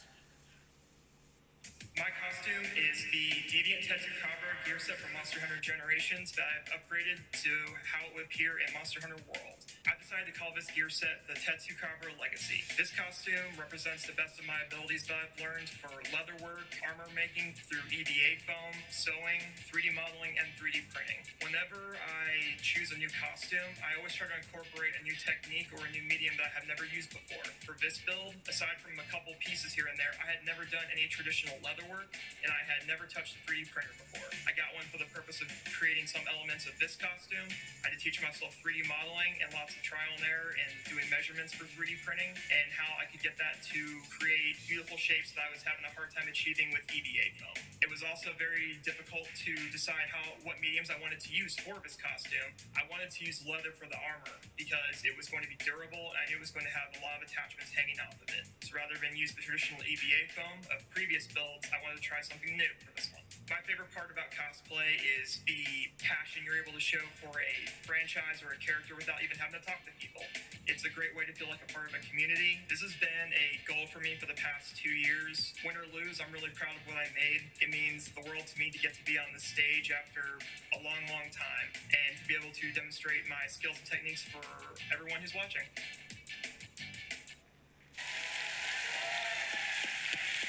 Speaker 5: My costume is the Deviant Tetsu Cabra gear set from Monster Hunter Generations that I've upgraded to how it would appear in Monster Hunter World. I decided to call this gear set the Tetsu Cabra Legacy. This costume represents the best of my abilities that I've learned for leatherwork, armor making through EVA foam, sewing, 3D modeling, and 3D printing. Whenever I choose a new costume, I always try to incorporate a new technique or a new medium that I have never used before. For this build, aside from a couple pieces here and there, I had never done any traditional leather work, and I had never touched a 3D printer before. I got one for the purpose of creating some elements of this costume. I had to teach myself 3D modeling and lots of trial and error and doing measurements for 3D printing and how I could get that to create beautiful shapes that I was having a hard time achieving with EVA foam. It was also very difficult to decide what mediums I wanted to use for this costume. I wanted to use leather for the armor because it was going to be durable and I knew it was going to have a lot of attachments hanging off of it. So rather than use the traditional EVA foam of previous builds, I wanted to try something new for this one. My favorite part about cosplay is the passion you're able to show for a franchise or a character without even having to talk to people. It's a great way to feel like a part of a community. This has been a goal for me for the past 2 years. Win or lose, I'm really proud of what I made. It means the world to me to get to be on the stage after a long, long time and to be able to demonstrate my skills and techniques for everyone who's watching.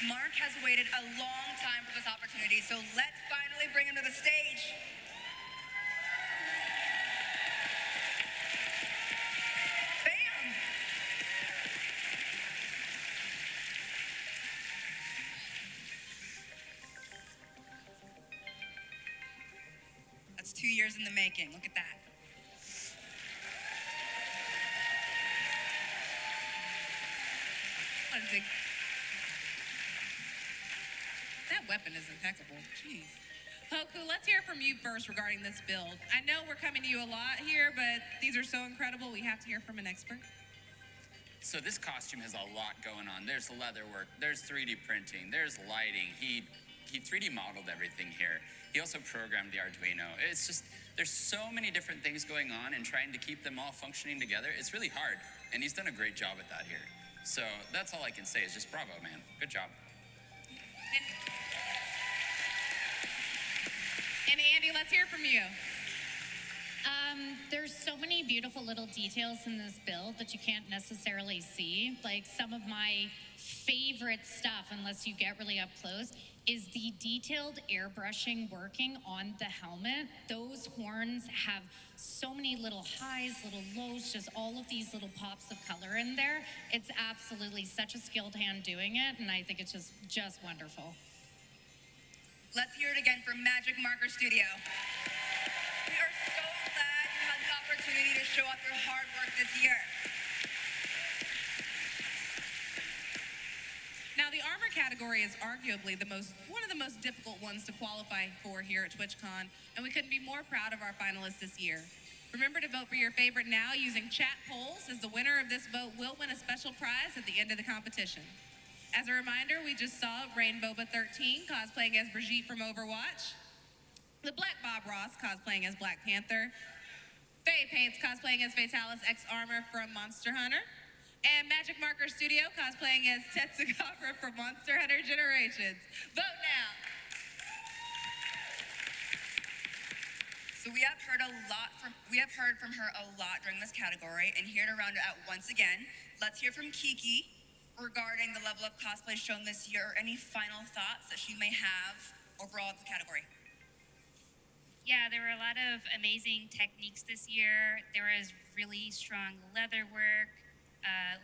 Speaker 14: Mark has waited a long time for this opportunity, so let's finally bring him to the stage. Bam! That's 2 years in the making. Look at that. What a dig.
Speaker 13: That weapon is impeccable. Jeez. Hoku, let's hear from you first regarding this build. I know we're coming to you a lot here, but these are so incredible. We have to hear from an expert.
Speaker 16: So this costume has a lot going on. There's leather work, there's 3D printing, there's lighting. He 3D modeled everything here. He also programmed the Arduino. It's just, there's so many different things going on and trying to keep them all functioning together. It's really hard, and he's done a great job at that here. So that's all I can say is just bravo, man. Good job.
Speaker 13: And Andy, let's hear from you.
Speaker 19: There's so many beautiful little details in this build that you can't necessarily see. Like some of my favorite stuff, unless you get really up close, is the detailed airbrushing working on the helmet. Those horns have so many little highs, little lows, just all of these little pops of color in there. It's absolutely such a skilled hand doing it, and I think it's just wonderful.
Speaker 14: Let's hear it again from Magic Marker Studio. We are so glad you had the opportunity to show off your hard work this year.
Speaker 13: Now, the armor category is arguably one of the most difficult ones to qualify for here at TwitchCon, and we couldn't be more proud of our finalists this year. Remember to vote for your favorite now using chat polls, as the winner of this vote will win a special prize at the end of the competition. As a reminder, we just saw Rainbowa 13 cosplaying as Brigitte from Overwatch, the Black Bob Ross cosplaying as Black Panther, Faye Paints cosplaying as Fatalis X Armor from Monster Hunter, and Magic Marker Studio cosplaying as Tetsu Cabra from Monster Hunter Generations. Vote now!
Speaker 14: So we have heard from her a lot during this category, and here to round it out once again, let's hear from Kiki regarding the level of cosplay shown this year, or any final thoughts that she may have overall of the category.
Speaker 15: Yeah, there were a lot of amazing techniques this year. There was really strong leather work,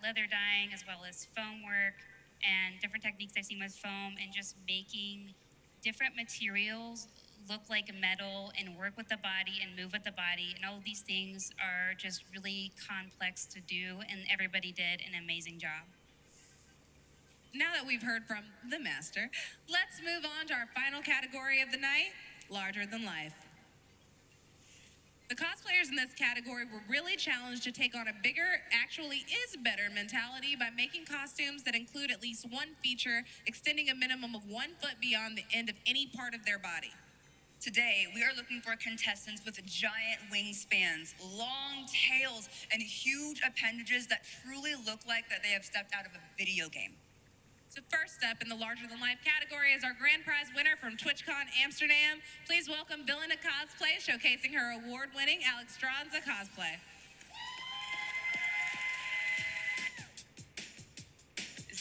Speaker 15: leather dyeing, as well as foam work, and different techniques I've seen with foam, and just making different materials look like metal and work with the body and move with the body. And all of these things are just really complex to do, and everybody did an amazing job.
Speaker 13: Now that we've heard from the master, let's move on to our final category of the night, larger than life. The cosplayers in this category were really challenged to take on a bigger, actually is better mentality by making costumes that include at least one feature extending a minimum of 1 foot beyond the end of any part of their body.
Speaker 14: Today, we are looking for contestants with giant wingspans, long tails, and huge appendages that truly look like that they have stepped out of a video game.
Speaker 13: So first up in the larger-than-life category is our grand prize winner from TwitchCon Amsterdam. Please welcome Villaina Cosplay, showcasing her award-winning Alex Stronza cosplay.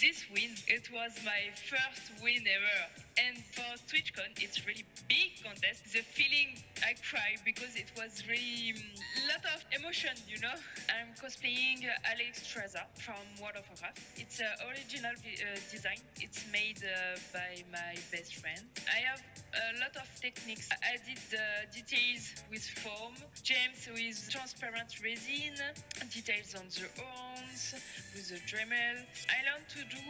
Speaker 7: This win, it was my first win ever. And for TwitchCon, it's really big contest. The feeling I cried because it was really a lot of emotion, you know. I'm cosplaying Alex Stronza from World of Warcraft. It's an original design. It's made by my best friend. I have a lot of techniques. I did the details with foam, James with transparent resin, details on the horns with the Dremel. I learned to do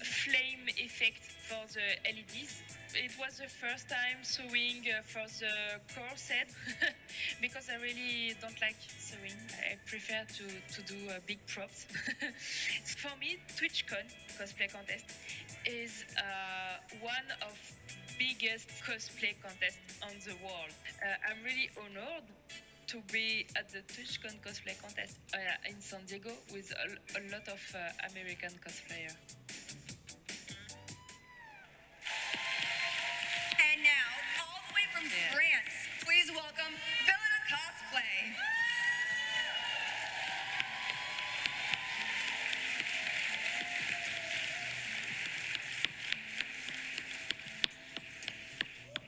Speaker 7: flame effect for the LEDs. It was the first time sewing for the core set because I really don't like sewing. I prefer to do big props. For me, TwitchCon cosplay contest is one of biggest cosplay contests on the world. I'm really honored to be at the TwitchCon cosplay contest in San Diego with a lot of American cosplayers.
Speaker 14: And now, all the way from France, please welcome Villaina Cosplay.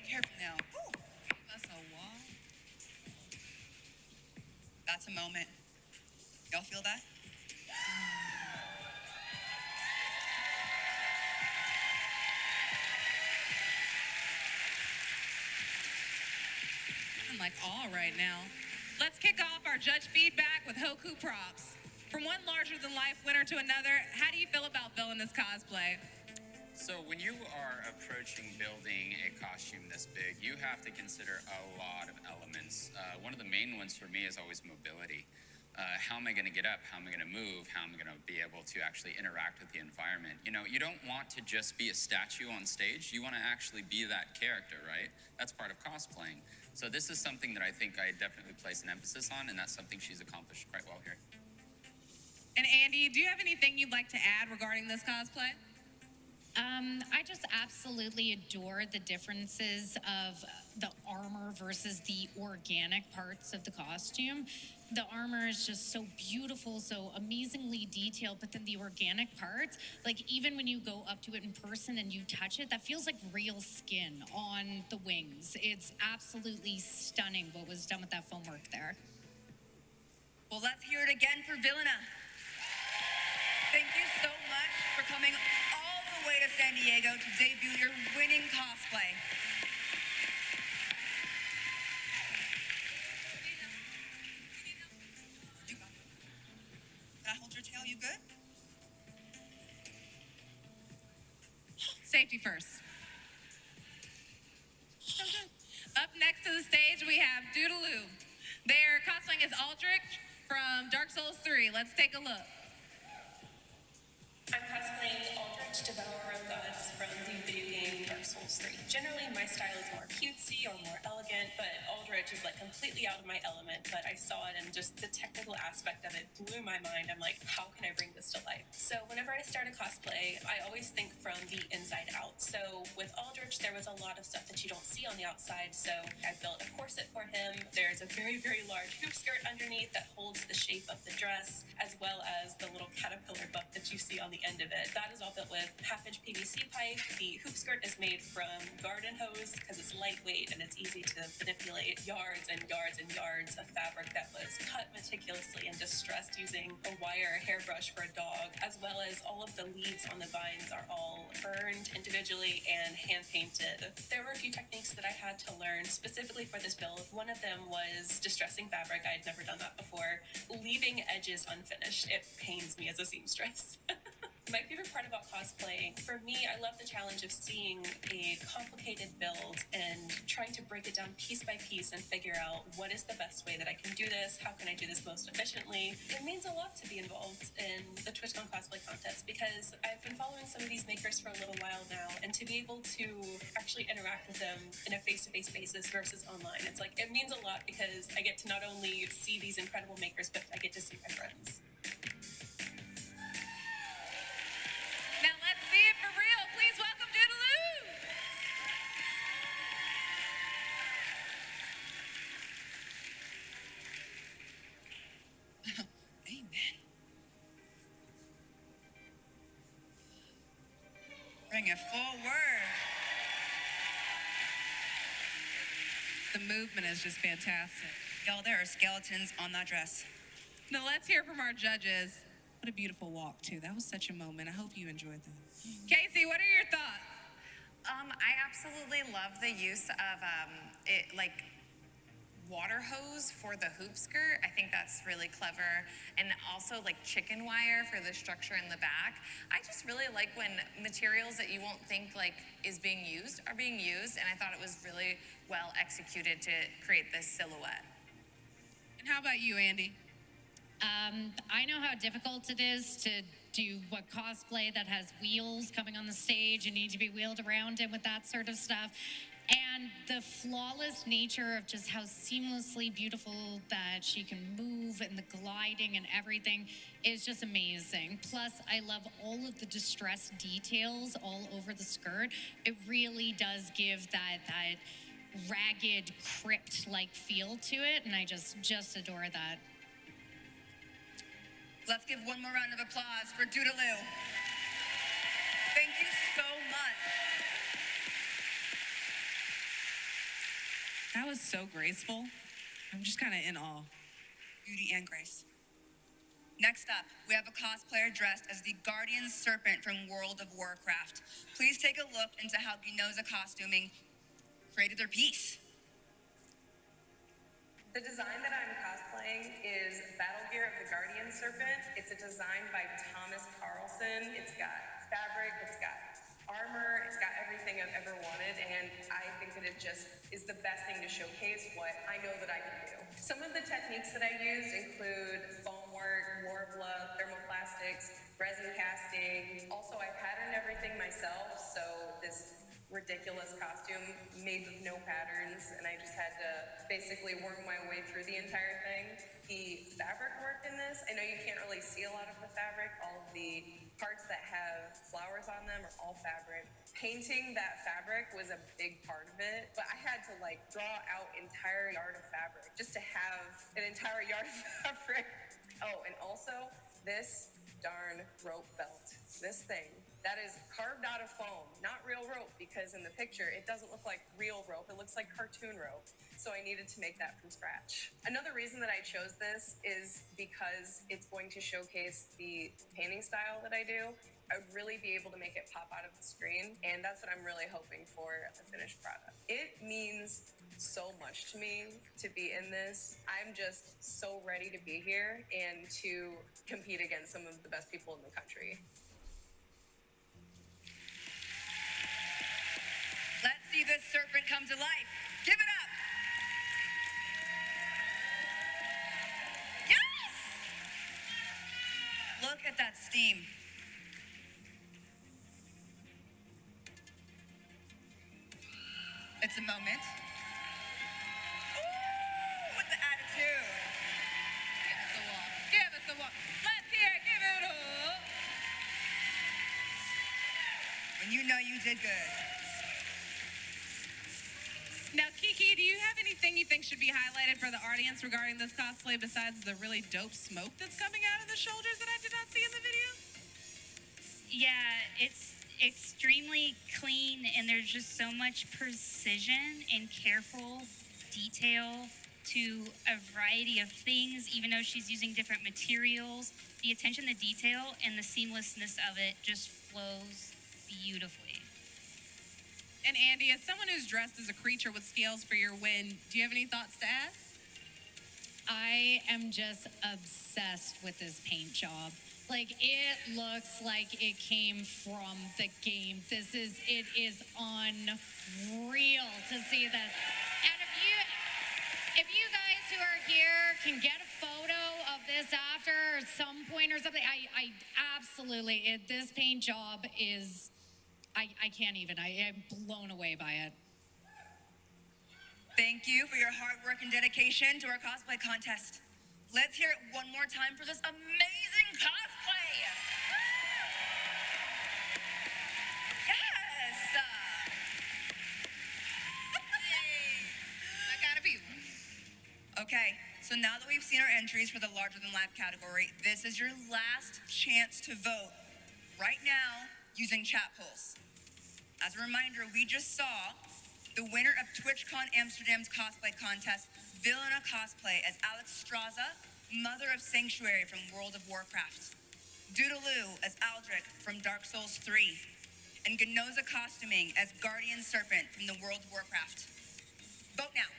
Speaker 14: Careful now. Ooh, that's a wall. That's a moment. Y'all feel that?
Speaker 13: I'm like all right now. Let's kick off our judge feedback with Hoku props. From one larger-than-life winner to another, how do you feel about Villaina's cosplay?
Speaker 16: So when you are approaching building a costume this big, you have to consider a lot of elements. One of the main ones for me is always mobility. How am I going to get up? How am I going to move? How am I going to be able to actually interact with the environment? You know, you don't want to just be a statue on stage. You want to actually be that character, right? That's part of cosplaying. So this is something that I think I definitely place an emphasis on, and that's something she's accomplished quite well here.
Speaker 13: And Andy, do you have anything you'd like to add regarding this cosplay?
Speaker 19: I just absolutely adore the differences of the armor versus the organic parts of the costume. The armor is just so beautiful, so amazingly detailed, but then the organic parts, like even when you go up to it in person and you touch it, that feels like real skin on the wings. It's absolutely stunning what was done with that foam work there.
Speaker 14: Well, let's hear it again for Villaina. Thank you so much for coming all the way to San Diego to debut your winning cosplay. Can I hold your tail? You good?
Speaker 13: Safety first. Up next to the stage, we have Doodaloo. Their cosplaying is Aldrich from Dark Souls 3. Let's take a look.
Speaker 1: I'm cosplaying Aldrich, Devourer of Gods from the video game Dark Souls 3. Generally, my style is more cutesy or more elegant, but Aldrich is like completely out of my element. But I saw it and just the technical aspect of it blew my mind. I'm like, how can I bring this to life? So whenever I start a cosplay, I always think from the inside out. So with Aldrich, there was a lot of stuff that you don't see on the outside. So I built a corset for him. There's a very, very large hoop skirt underneath that holds the shape of the dress, as well as the little caterpillar butt that you see on the end of it. That is all built with half-inch PVC pipe. The hoop skirt is made from garden hose because it's lightweight and it's easy to manipulate. Yards and yards and yards of fabric that was cut meticulously and distressed using a wire hairbrush for a dog, as well as all of the leaves on the vines are all burned individually and hand-painted. There were a few techniques that I had to learn specifically for this build. One of them was distressing fabric. I had never done that before. Leaving edges unfinished. It pains me as a seamstress. My favorite part about cosplaying, for me, I love the challenge of seeing a complicated build and trying to break it down piece by piece and figure out what is the best way that I can do this, how can I do this most efficiently. It means a lot to be involved in the TwitchCon cosplay contest because I've been following some of these makers for a little while now, and to be able to actually interact with them in a face-to-face basis versus online, it's like, it means a lot because I get to not only see these incredible makers, but I get to see my friends.
Speaker 10: Now let's see it for real. Please welcome Doodaloo. Amen. Bring it forward.
Speaker 13: The movement is just fantastic.
Speaker 14: Y'all, there are skeletons on that dress.
Speaker 13: Now let's hear from our judges. What a beautiful walk, too. That was such a moment. I hope you enjoyed that. Casey, what are your thoughts?
Speaker 17: I absolutely love the use of water hose for the hoop skirt. I think that's really clever. And also like chicken wire for the structure in the back. I just really like when materials that you won't think like is being used are being used. And I thought it was really well executed to create this silhouette.
Speaker 13: And how about you, Andy?
Speaker 19: I know how difficult it is to do what cosplay that has wheels coming on the stage and need to be wheeled around in with that sort of stuff. And the flawless nature of just how seamlessly beautiful that she can move and the gliding and everything is just amazing. Plus, I love all of the distress details all over the skirt. It really does give that ragged, crypt-like feel to it, and I just adore that.
Speaker 14: Let's give one more round of applause for Doodaloo. Thank you so much.
Speaker 13: That was so graceful. I'm just kind of in awe.
Speaker 14: Beauty and grace. Next up, we have a cosplayer dressed as the Guardian Serpent from World of Warcraft. Please take a look into how Ginoza Costuming created their piece.
Speaker 12: The design that I'm cosplaying is Battle Gear of the Guardian Serpent. It's a design by Thomas Carlson. It's got fabric, it's got armor, it's got everything I've ever wanted, and I think that it just is the best thing to showcase what I know that I can do. Some of the techniques that I use include foam work, Warbler, thermoplastics, resin casting. Also, I patterned everything myself, so this ridiculous costume made with no patterns, and I just had to basically work my way through the entire thing. The fabric work in this, I know you can't really see a lot of the fabric. All of the parts that have flowers on them are all fabric. Painting that fabric was a big part of it, but I had to draw out entire yard of fabric just to have an entire yard of fabric. Oh, and also this darn rope belt. This thing. That is carved out of foam, not real rope, because in the picture, it doesn't look like real rope. It looks like cartoon rope. So I needed to make that from scratch. Another reason that I chose this is because it's going to showcase the painting style that I do. I would really be able to make it pop out of the screen, and that's what I'm really hoping for the finished product. It means so much to me to be in this. I'm just so ready to be here and to compete against some of the best people in the country.
Speaker 14: Let's see this serpent come to life. Give it up. Yes! Look at that steam. It's a moment. Ooh, with the attitude. Give us a walk. Give us a walk. Let's hear it. Give it up. When you know you did good.
Speaker 13: Now, Kiki, do you have anything you think should be highlighted for the audience regarding this cosplay besides the really dope smoke that's coming out of the shoulders that I did not see in the video?
Speaker 15: Yeah, it's extremely clean, and there's just so much precision and careful detail to a variety of things, even though she's using different materials. The attention to detail and the seamlessness of it just flows beautifully.
Speaker 13: And Andy, as someone who's dressed as a creature with scales for your win, do you have any thoughts to add?
Speaker 19: I am just obsessed with this paint job. Like, it looks like it came from the game. It is unreal to see this. And if you guys who are here can get a photo of this after some point or something, I absolutely, this paint job is, I can't even, I am blown away by it.
Speaker 14: Thank you for your hard work and dedication to our cosplay contest. Let's hear it one more time for this amazing cosplay. Yes.
Speaker 10: I gotta be.
Speaker 14: Okay, so now that we've seen our entries for the larger than life category, this is your last chance to vote right now using chat polls. As a reminder, we just saw the winner of TwitchCon Amsterdam's cosplay contest, Vilna Cosplay as Alex Straza, Mother of Sanctuary from World of Warcraft, Doodaloo as Aldrich from Dark Souls 3, and Gnoza Costuming as Guardian Serpent from the World of Warcraft. Vote now.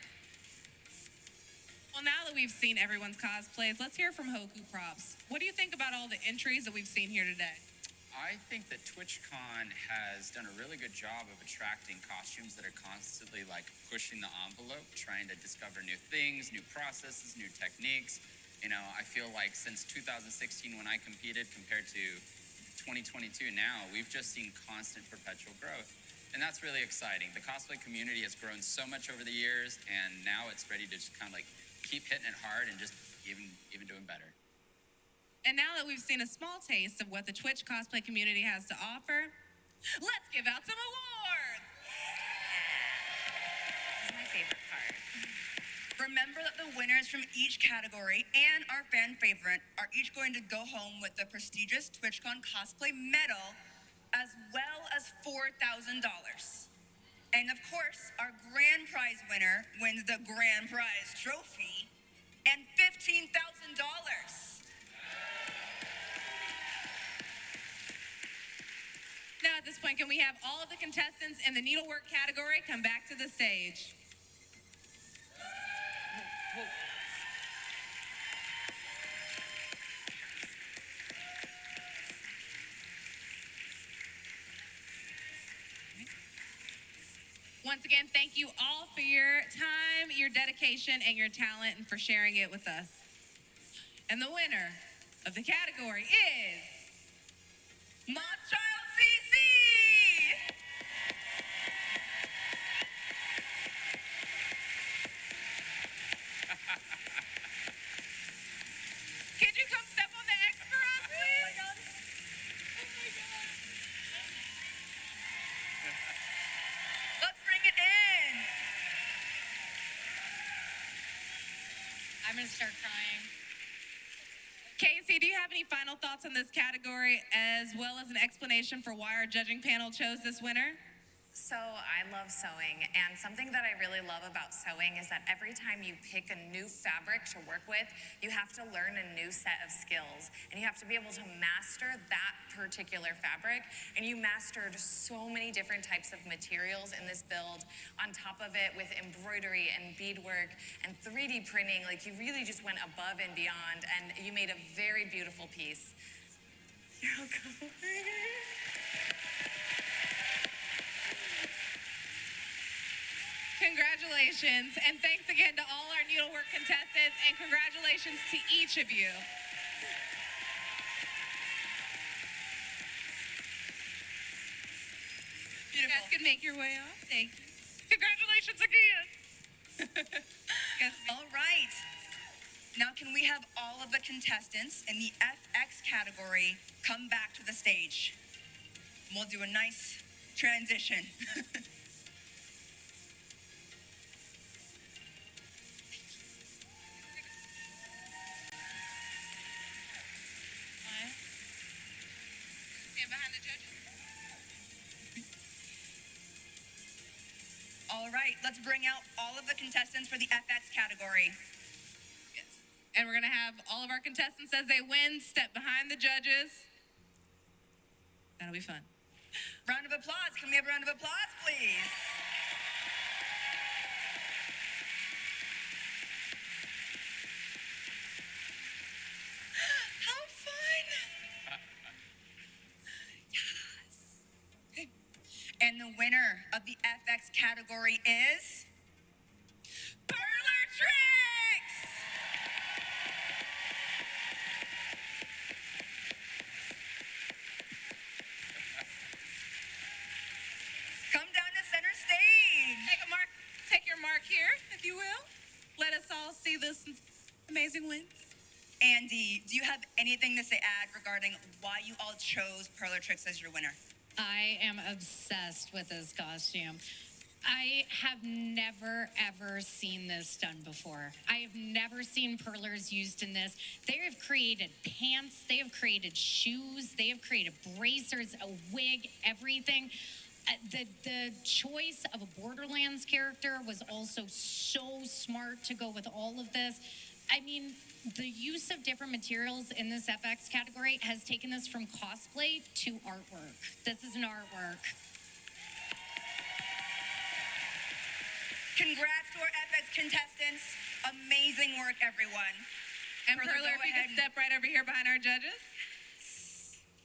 Speaker 13: Well, now that we've seen everyone's cosplays, let's hear from Hoku Props. What do you think about all the entries that we've seen here today?
Speaker 16: I think that TwitchCon has done a really good job of attracting costumes that are constantly like pushing the envelope, trying to discover new things, new processes, new techniques. You know, I feel like since 2016 when I competed compared to 2022 now, we've just seen constant perpetual growth. And that's really exciting. The cosplay community has grown so much over the years, and now it's ready to just kind of like keep hitting it hard and just even doing better.
Speaker 13: And now that we've seen a small taste of what the Twitch cosplay community has to offer, let's give out some awards!
Speaker 17: This is my favorite part.
Speaker 14: Remember that the winners from each category and our fan favorite are each going to go home with the prestigious TwitchCon Cosplay Medal, as well as $4,000. And of course, our grand prize winner wins the grand prize trophy and $15,000.
Speaker 13: Now at this point, can we have all of the contestants in the needlework category come back to the stage? Once again, thank you all for your time, your dedication, and your talent, and for sharing it with us. And the winner of the category is Moth CC! Could you come step on the X for us, please? Oh my God.
Speaker 14: Let's bring it in.
Speaker 19: I'm gonna start crying.
Speaker 13: Casey, do you have any final thoughts on this category, as well as an explanation for why our judging panel chose this winner?
Speaker 17: So I love sewing, and something that I really love about sewing is that every time you pick a new fabric to work with, you have to learn a new set of skills, and you have to be able to master that particular fabric. And you mastered so many different types of materials in this build. On top of it, with embroidery and beadwork and 3D printing, like you really just went above and beyond, and you made a very beautiful piece. You're welcome.
Speaker 13: Congratulations, and thanks again to all our needlework contestants, and congratulations to each of you. Beautiful. You guys can make your way off. Thank you. Congratulations again.
Speaker 14: All right. Now can we have all of the contestants in the FX category come back to the stage? We'll do a nice transition.
Speaker 13: Stand behind the judges.
Speaker 14: All right, let's bring out all of the contestants for the FX category.
Speaker 13: Yes. And we're gonna have all of our contestants as they win step behind the judges. That'll be fun.
Speaker 14: Round of applause. Can we have a round of applause, please? How fun! And the winner of the FX category is Tricks! Come down to center stage.
Speaker 13: Take your mark here, if you will. Let us all see this amazing win.
Speaker 14: Andy, do you have anything to say regarding why you all chose Tricks as your winner?
Speaker 19: I am obsessed with this costume. I have never, ever seen this done before. I have never seen perlers used in this. They have created pants, they have created shoes, they have created bracers, a wig, everything. The choice of a Borderlands character was also so smart to go with all of this. I mean, the use of different materials in this FX category has taken this from cosplay to artwork. This is an artwork.
Speaker 14: Congrats to our FX contestants. Amazing work, everyone.
Speaker 13: And Perler, if you could step right over here behind our judges.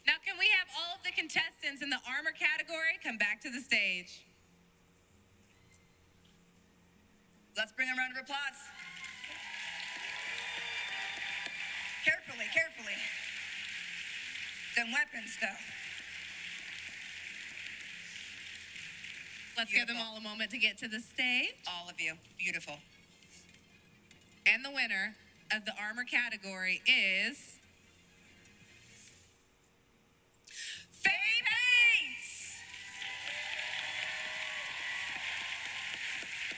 Speaker 13: Now, can we have all of the contestants in the armor category come back to the stage?
Speaker 14: Let's bring a round of applause. Carefully, carefully. Them weapons, though.
Speaker 13: Let's give them all a moment to get to the stage.
Speaker 14: All of you. Beautiful.
Speaker 13: And the winner of the armor category is
Speaker 14: Faye Paints!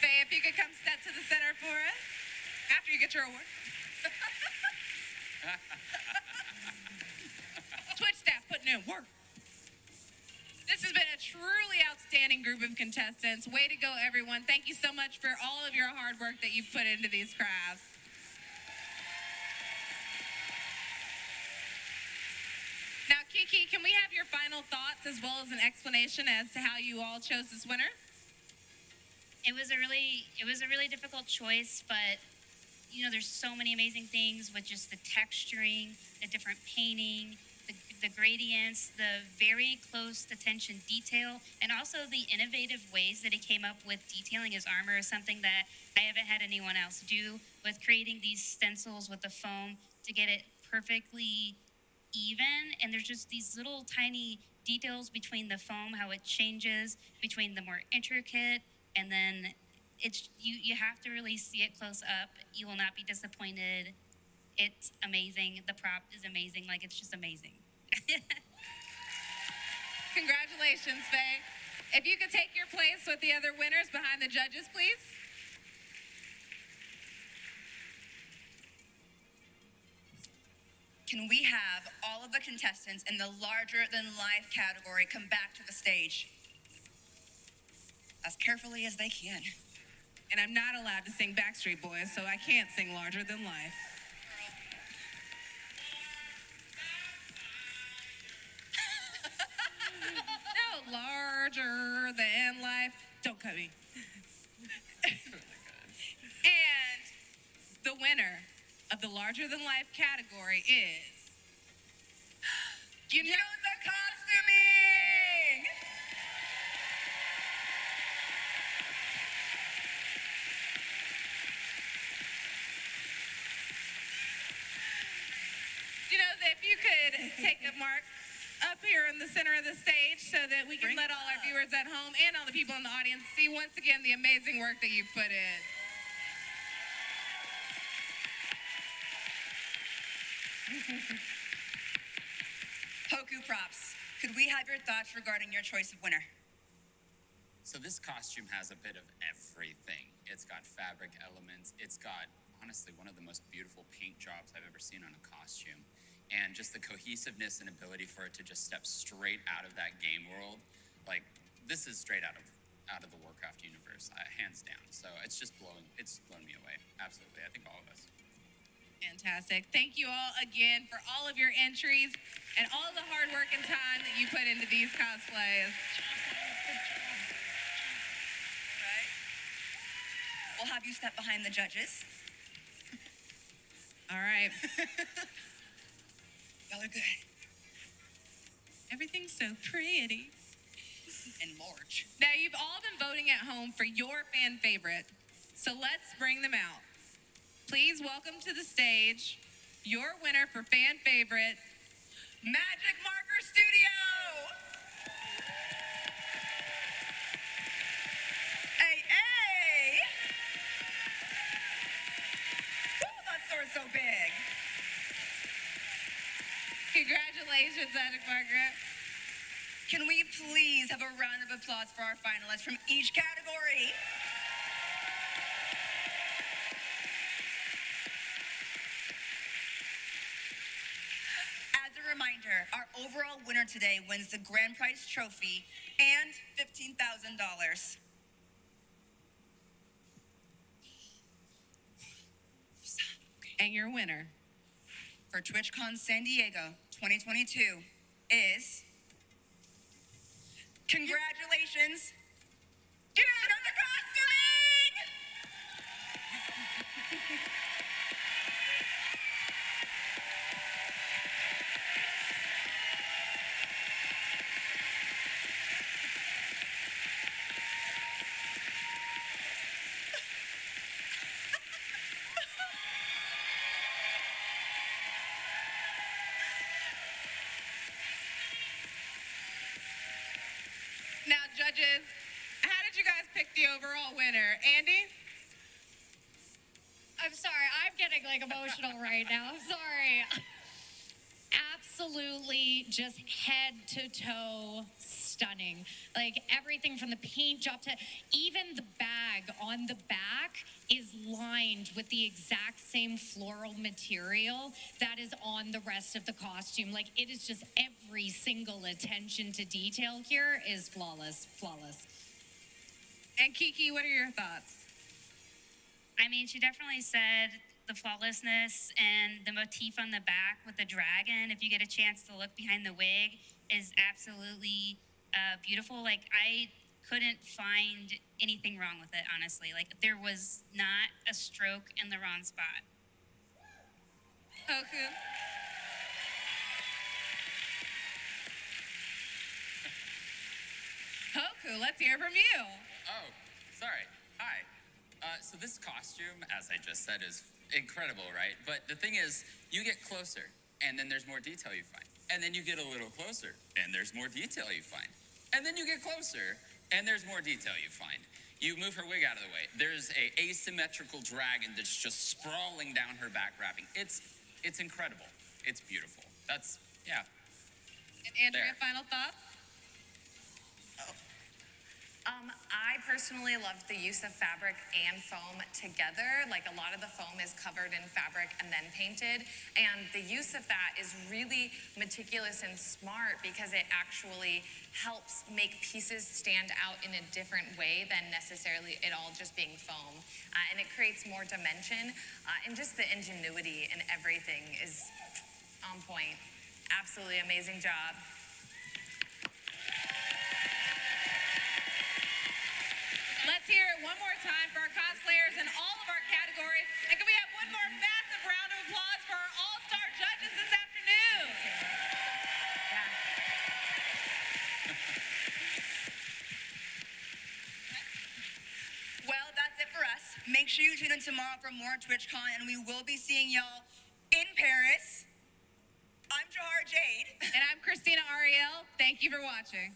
Speaker 13: Faye, if you could come step to the center for us after you get your award. Twitch staff putting in work. This has been a truly outstanding group of contestants. Way to go, everyone. Thank you so much for all of your hard work that you've put into these crafts. Now, Kiki, can we have your final thoughts as well as an explanation as to how you all chose this winner?
Speaker 15: It was a really difficult choice, but you know, there's so many amazing things with just the texturing, the different painting, the gradients, the very close attention detail, and also the innovative ways that he came up with detailing his armor is something that I haven't had anyone else do, with creating these stencils with the foam to get it perfectly even. And there's just these little tiny details between the foam, how it changes between the more intricate, and then it's you have to really see it close up. You will not be disappointed. It's amazing. The prop is amazing. Like, it's just amazing.
Speaker 13: Congratulations, Faye. If you could take your place with the other winners behind the judges, please.
Speaker 14: Can we have all of the contestants in the larger-than-life category come back to the stage? As carefully as they can.
Speaker 13: And I'm not allowed to sing Backstreet Boys, so I can't sing Larger Than Life. No, larger than life. Don't cut me. And the winner of the Larger Than Life category is... You know the costuming! You know, if you could take a mark up here in the center of the stage so that we can let all our viewers at home and all the people in the audience see once again the amazing work that you've put in.
Speaker 14: Hoku Props, could we have your thoughts regarding your choice of winner?
Speaker 16: So this costume has a bit of everything. It's got fabric elements. It's got, honestly, one of the most beautiful paint jobs I've ever seen on a costume. And just the cohesiveness and ability for it to just step straight out of that game world. Like, this is straight out of the Warcraft universe, hands down. So it's blown me away. Absolutely, I think all of us.
Speaker 13: Fantastic. Thank you all again for all of your entries and all the hard work and time that you put into these cosplays.
Speaker 14: Right. We'll have you step behind the judges.
Speaker 13: All right.
Speaker 14: Y'all are good.
Speaker 13: Everything's so pretty.
Speaker 14: in March.
Speaker 13: Now, you've all been voting at home for your fan favorite, so let's bring them out. Please welcome to the stage your winner for fan favorite,
Speaker 14: Magic Marker Studio! Hey, hey! Woo, that sword's so big.
Speaker 13: Congratulations, Magic Marker.
Speaker 14: Can we please have a round of applause for our finalists from each category? As a reminder, our overall winner today wins the grand prize trophy and $15,000.
Speaker 13: And your winner
Speaker 14: for TwitchCon San Diego 2022 is... Congratulations! Get out of the costuming!
Speaker 13: Now, judges, how did you guys pick the overall winner? Andy?
Speaker 19: I'm sorry, I'm getting like emotional right now. I'm sorry. Absolutely just head to toe stunning. Like everything from the paint job to even the bag on the back is lined with the exact same floral material that is on the rest of the costume. Like it is just every single attention to detail here is flawless, flawless.
Speaker 13: And Kiki, what are your thoughts?
Speaker 15: I mean, she definitely said the flawlessness and the motif on the back with the dragon, if you get a chance to look behind the wig, is absolutely beautiful. Like, I couldn't find anything wrong with it, honestly. Like, there was not a stroke in the wrong spot.
Speaker 13: Okay. Hoku, let's hear from you.
Speaker 16: Oh, sorry. Hi. So this costume, as I just said, is incredible, right? But the thing is, you get closer, and then there's more detail you find. And then you get a little closer, and there's more detail you find. And then you get closer, and there's more detail you find. You move her wig out of the way. There's a asymmetrical dragon that's just sprawling down her back wrapping. It's incredible. It's beautiful. That's, yeah.
Speaker 13: And Andrea, final thoughts?
Speaker 17: I personally loved the use of fabric and foam together. Like a lot of the foam is covered in fabric and then painted. And the use of that is really meticulous and smart because it actually helps make pieces stand out in a different way than necessarily it all just being foam. And it creates more dimension. And just the ingenuity and everything is on point. Absolutely amazing job.
Speaker 13: Let's hear it one more time for our cosplayers in all of our categories. And can we have one more massive round of applause for our all-star judges this afternoon?
Speaker 14: Well, that's it for us. Make sure you tune in tomorrow for more TwitchCon, and we will be seeing y'all in Paris. I'm Jahar Jade.
Speaker 13: And I'm Christina Ariel. Thank you for watching.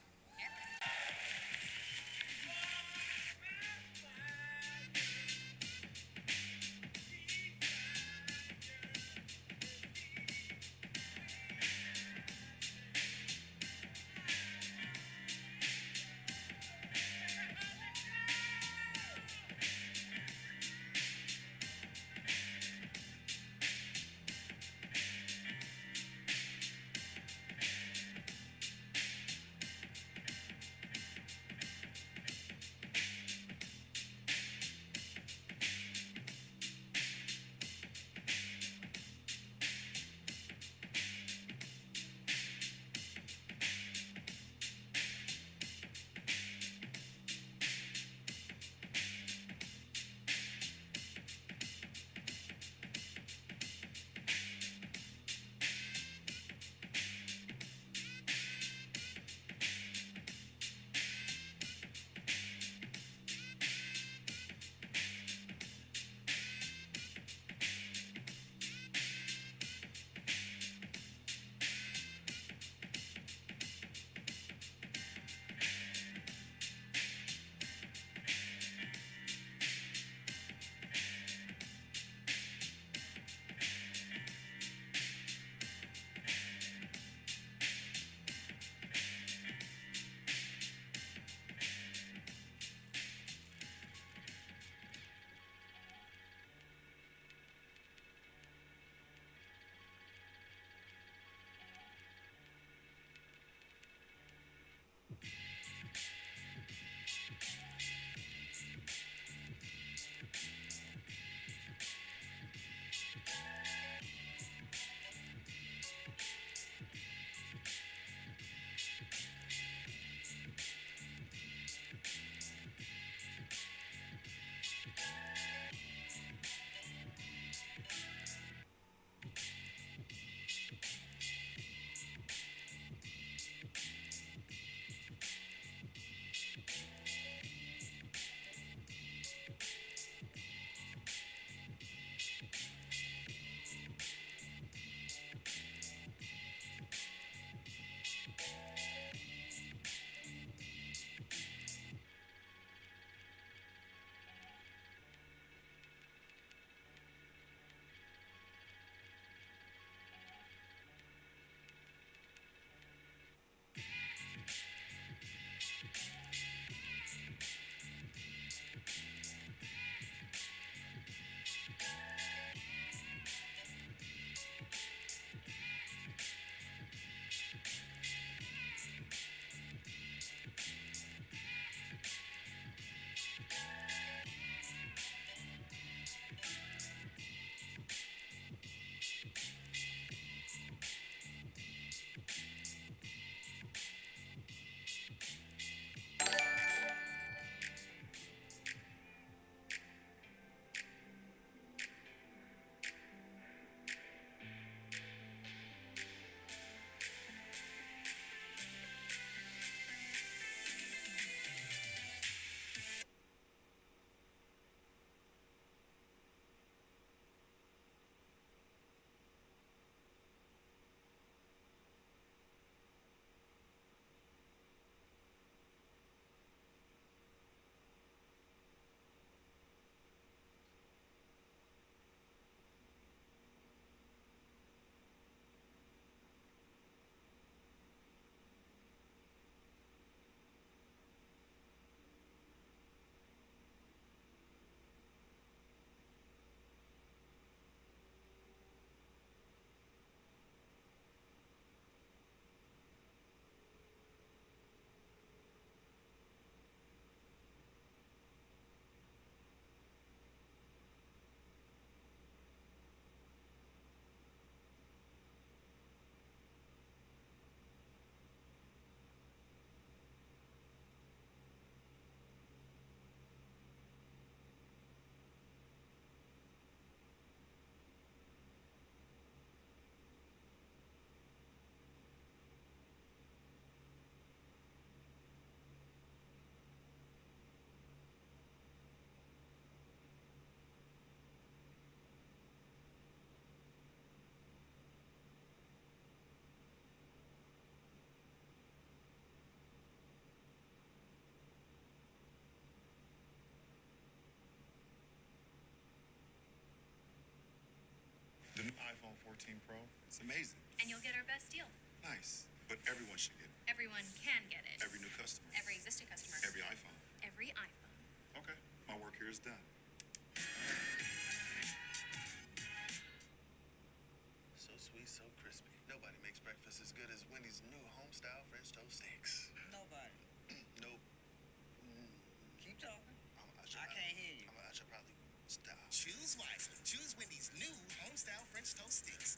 Speaker 8: 14 Pro. It's amazing.
Speaker 10: And you'll get our best deal.
Speaker 8: Nice. But everyone should get it.
Speaker 10: Everyone can get it.
Speaker 8: Every new customer.
Speaker 10: Every existing customer.
Speaker 8: Every iPhone.
Speaker 10: Every iPhone.
Speaker 8: Okay. My work here is done.
Speaker 18: So sweet, so crispy. Nobody makes breakfast as good as Wendy's new home-style French toast sticks.
Speaker 23: Nobody.
Speaker 18: Nope.
Speaker 23: Keep talking.
Speaker 18: I
Speaker 23: can't hear you.
Speaker 18: I should probably stop.
Speaker 23: Choose wisely. Choose Wendy's new home-style French toast sticks.